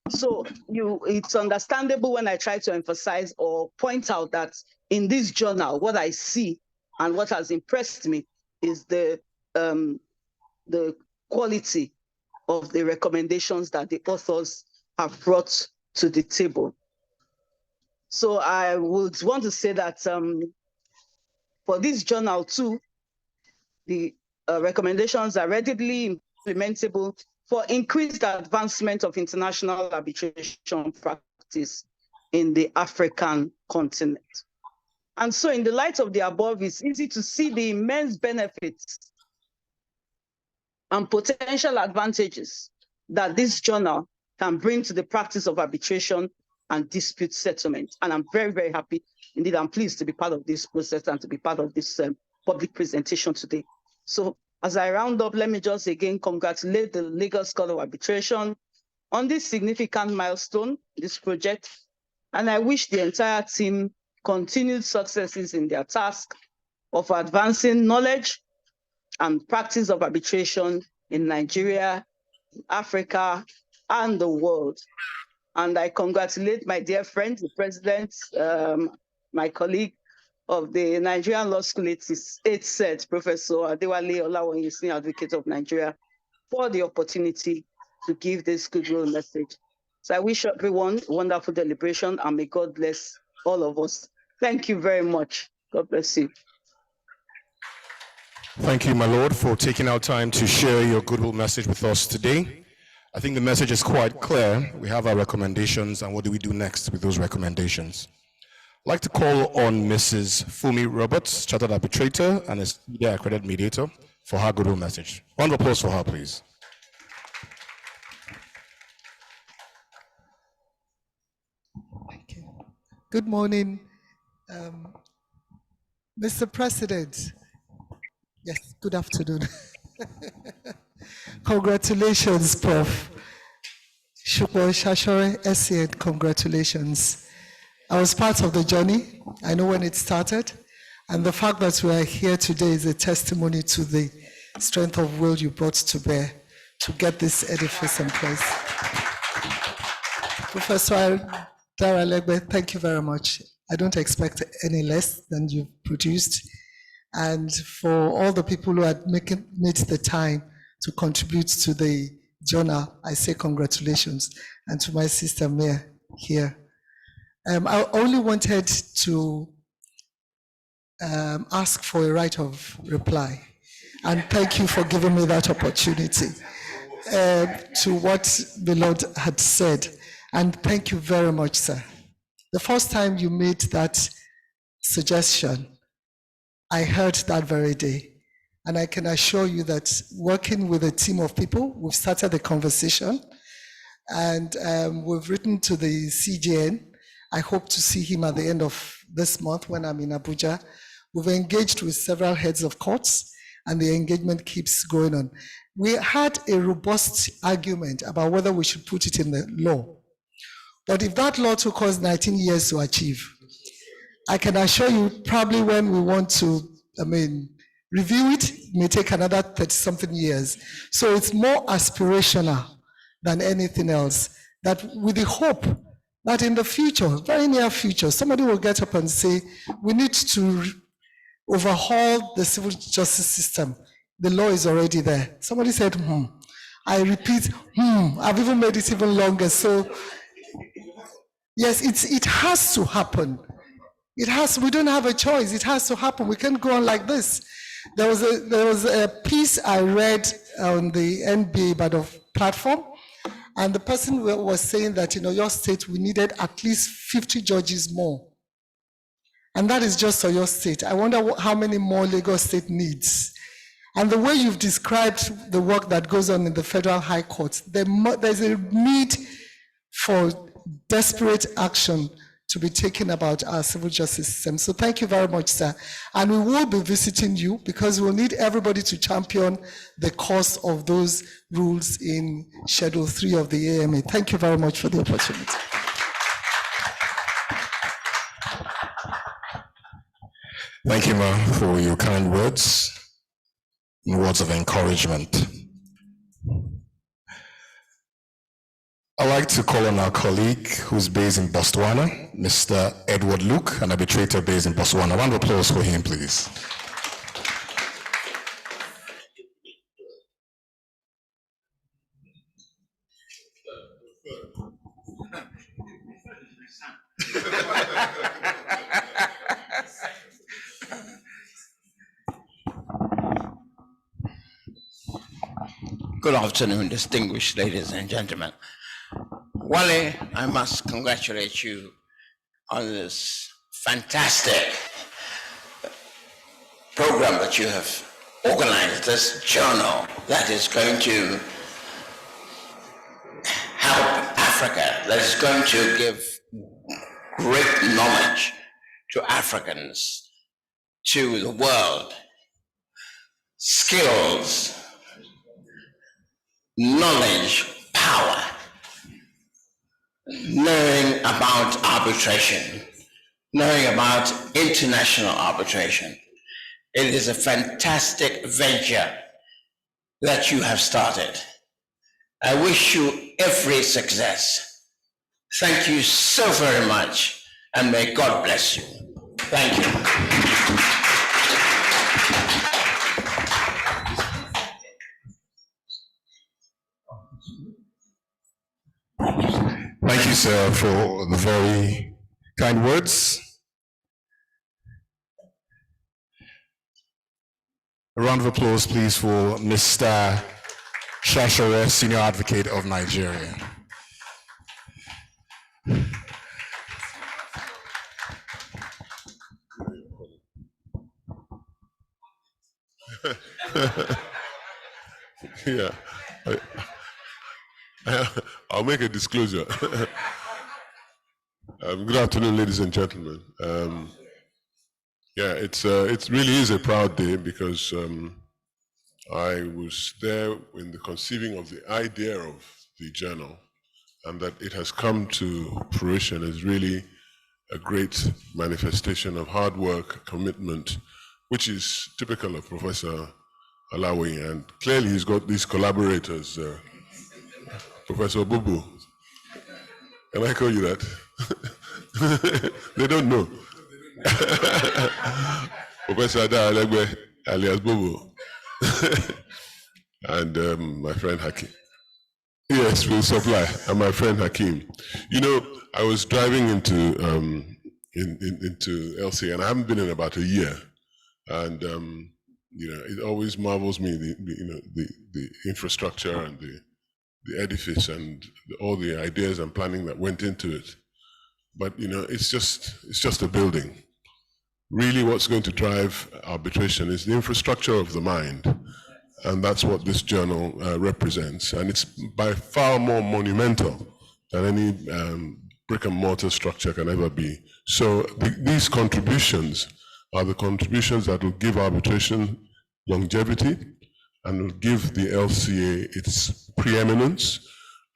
Speaker 7: So it's understandable when I try to emphasize or point out that in this journal, what I see and what has impressed me is the quality of the recommendations that the authors have brought to the table. So I would want to say that for this journal too, the recommendations are readily implementable for increased advancement of international arbitration practice in the African continent. And so in the light of the above, it's easy to see the immense benefits and potential advantages that this journal can bring to the practice of arbitration and dispute settlement. And I'm very, very happy. Indeed, I'm pleased to be part of this process and to be part of this public presentation today. So as I round up, let me just again congratulate the Legal Scholar of Arbitration on this significant milestone, this project. And I wish the entire team continued successes in their task of advancing knowledge and practice of arbitration in Nigeria, Africa, and the world. And I congratulate my dear friend, the president, my colleague of the Nigerian Law School 8 set, Professor Adewale Olawoyin, Senior Advocate of Nigeria, for the opportunity to give this goodwill message. So I wish everyone a wonderful deliberation, and may God bless all of us. Thank you very much. God bless you.
Speaker 2: Thank you, my lord, for taking our time to share your goodwill message with us today. I think the message is quite clear. We have our recommendations, and what do we do next with those recommendations? I'd like to call on Mrs. Fumi Roberts, Chartered Arbitrator and a Senior Accredited Mediator, for her goodwill message. Round of applause for her, please.
Speaker 8: Thank you. Good morning, Mr. President. Yes, good afternoon. Congratulations, Prof. Shukwo Shashore, LCA, congratulations. I was part of the journey. I know when it started. And the fact that we are here today is a testimony to the strength of will you brought to bear to get this edifice in place. Professor Dara-Legbe, thank you very much. I don't expect any less than you've produced. And for all the people who had made the time to contribute to the journal, I say congratulations. And to my sister Mayor here. I only wanted to ask for a right of reply. And thank you for giving me that opportunity to what the Lord had said. And thank you very much, sir. The first time you made that suggestion, I heard that very day. And I can assure you that working with a team of people, we've started the conversation and we've written to the CJN. I hope to see him at the end of this month when I'm in Abuja. We've engaged with several heads of courts and the engagement keeps going on. We had a robust argument about whether we should put it in the law. But if that law took us 19 years to achieve, I can assure you probably when we want to, review it, it may take another 30-something years. So it's more aspirational than anything else, that with the hope that in the future, very near future, somebody will get up and say, we need to overhaul the civil justice system. The law is already there. Somebody said, I repeat, I've even made it even longer. So yes, it has to happen. It has, we don't have a choice. It has to happen. We can't go on like this. There was a piece I read on the NBA Ibadan platform, and the person was saying that, your state, we needed at least 50 judges more. And that is just for your state. I wonder how many more Lagos State needs. And the way you've described the work that goes on in the Federal High Court, there's a need for desperate action to be taken about our civil justice system. So thank you very much, sir. And we will be visiting you because we'll need everybody to champion the cause of those rules in Schedule 3 of the AMA. Thank you very much for the opportunity.
Speaker 2: Thank you, Ma, for your kind words and words of encouragement. I'd like to call on our colleague who's based in Botswana, Mr. Edward Luke, an arbitrator based in Botswana. Round of applause for him, please.
Speaker 9: Good afternoon, distinguished ladies and gentlemen. Wale, I must congratulate you on this fantastic program that you have organized, this journal that is going to help Africa, that is going to give great knowledge to Africans, to the world, skills, knowledge, power, knowing about arbitration, knowing about international arbitration. It is a fantastic venture that you have started. I wish you every success. Thank you so very much, and may God bless you. Thank you.
Speaker 2: Thank you, sir, for the very kind words. A round of applause, please, for Mr. Shashore, Senior Advocate of Nigeria.
Speaker 10: Yeah. I'll make a disclosure. Good afternoon, ladies and gentlemen. Yeah, it really is a proud day because I was there in the conceiving of the idea of the journal, and that it has come to fruition is really a great manifestation of hard work, commitment, which is typical of Professor Alawi, and clearly he's got these collaborators. Professor Bubu, can I call you that? They don't know. Professor Ada Alegbe, alias Bubu, and my friend Hakim. Yes, we'll supply, and my friend Hakim. You know, I was driving into LCA, and I haven't been in about a year, and you know, it always marvels me the infrastructure and the edifice and all the ideas and planning that went into it. But you know, it's just a building. Really what's going to drive arbitration is the infrastructure of the mind. And that's what this journal represents. And it's by far more monumental than any brick and mortar structure can ever be. So these contributions are the contributions that will give arbitration longevity, and will give the LCA its preeminence,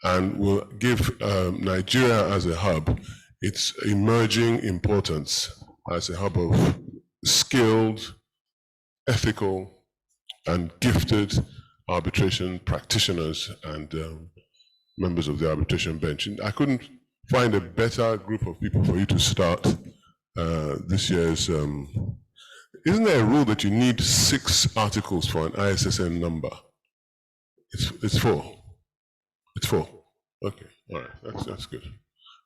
Speaker 10: and will give Nigeria as a hub its emerging importance as a hub of skilled, ethical, and gifted arbitration practitioners and members of the arbitration bench. And I couldn't find a better group of people for you to start this year's. Isn't there a rule that you need 6 articles for an ISSN number? It's 4. It's 4. Okay, all right, that's good.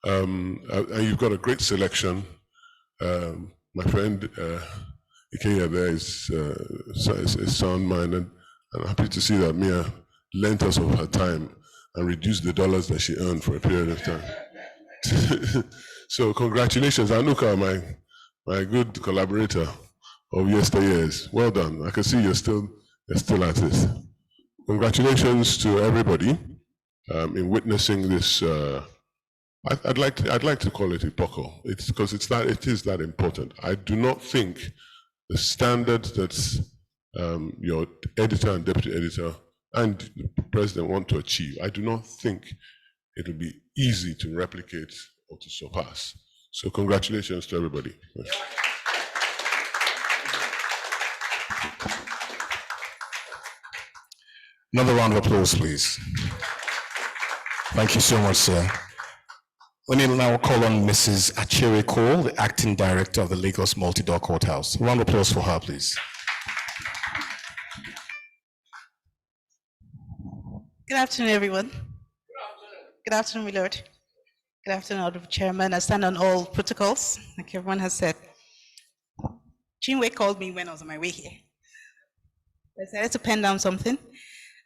Speaker 10: And you've got a great selection. My friend Ikeya there is sound-minded. I'm happy to see that Mia lent us of her time and reduced the dollars that she earned for a period of time. So congratulations, Anuka, my good collaborator of yesteryears. Well done. I can see you're still at it. Congratulations to everybody in witnessing this I'd like to call it epochal. It's because it is that important. I do not think the standard that your editor and deputy editor and the president want to achieve, I do not think it will be easy to replicate or to surpass. So congratulations to everybody. Yes.
Speaker 2: Another round of applause, please. Thank you so much, sir. We will now call on Mrs. Achiri Cole, the acting director of the Lagos Multi-Door Courthouse. A round of applause for her, please.
Speaker 11: Good afternoon, everyone. Good afternoon, my lord. Good afternoon, Honorable Chairman. I stand on all protocols, like everyone has said. Chinwe called me when I was on my way here. I decided to pen down something.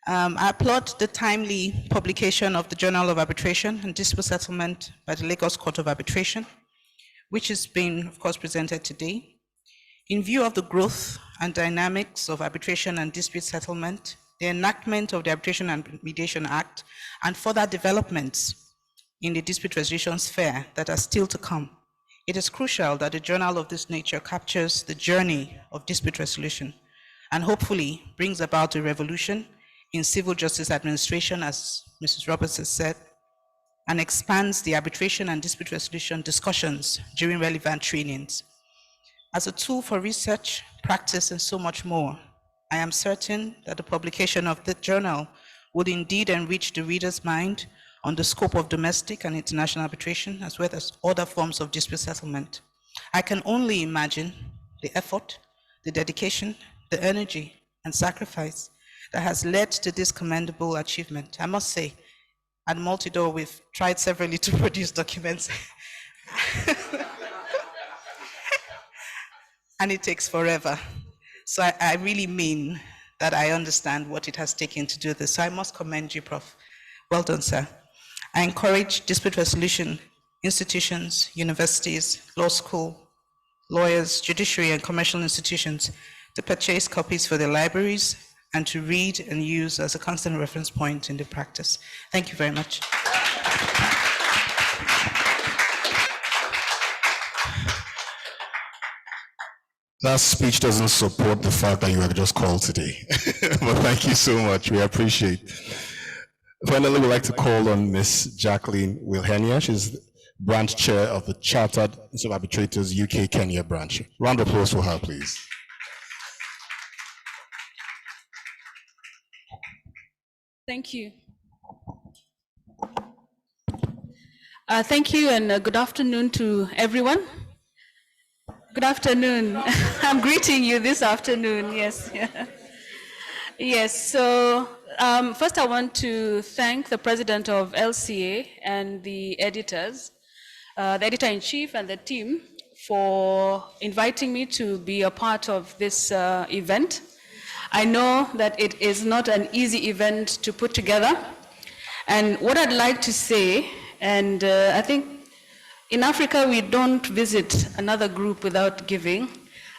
Speaker 11: I applaud the timely publication of the Journal of Arbitration and Dispute Settlement by the Lagos Court of Arbitration, which is being, of course, presented today. In view of the growth and dynamics of arbitration and dispute settlement, the enactment of the Arbitration and Mediation Act, and further developments in the dispute resolution sphere that are still to come, it is crucial that a journal of this nature captures the journey of dispute resolution and hopefully brings about a revolution in civil justice administration, as Mrs. Roberts has said, and expands the arbitration and dispute resolution discussions during relevant trainings. As a tool for research, practice, and so much more, I am certain that the publication of the journal would indeed enrich the reader's mind on the scope of domestic and international arbitration, as well as other forms of dispute settlement. I can only imagine the effort, the dedication, the energy, and sacrifice that has led to this commendable achievement. I must say, at Multi-Door, we've tried severally to produce documents, and it takes forever. So I really mean that I understand what it has taken to do this. So I must commend you, Prof. Well done, sir. I encourage dispute resolution institutions, universities, law school, lawyers, judiciary, and commercial institutions to purchase copies for their libraries and to read and use as a constant reference point in the practice. Thank you very much.
Speaker 2: That speech doesn't support the fact that you were just called today. But thank you so much. We appreciate it. Finally, we'd like to call on Ms. Jacqueline Wilhenia. She's branch chair of the Chartered Institute of Arbitrators UK Kenya branch. Round of applause for her, please.
Speaker 12: Thank you. Thank you, and good afternoon to everyone. Good afternoon. I'm greeting you this afternoon, yes. Yes, so first I want to thank the president of LCA and the editors, the editor-in-chief and the team for inviting me to be a part of this event. I know that it is not an easy event to put together. And what I'd like to say, and I think in Africa we don't visit another group without giving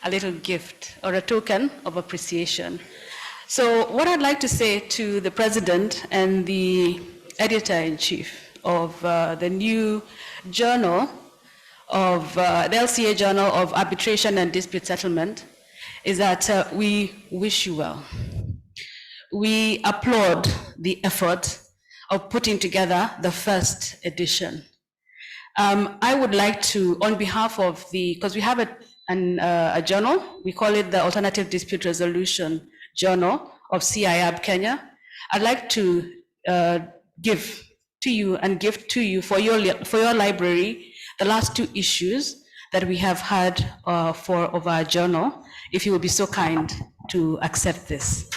Speaker 12: a little gift or a token of appreciation. So what I'd like to say to the president and the editor-in-chief of the new journal of the LCA Journal of Arbitration and Dispute Settlement is that we wish you well. We applaud the effort of putting together the first edition. I would like to, on behalf of the, because we have a journal, we call it the Alternative Dispute Resolution Journal of CIAB Kenya. I'd like to give to you and gift to you for your library the last two issues that we have had of our journal, if you will be so kind to accept this.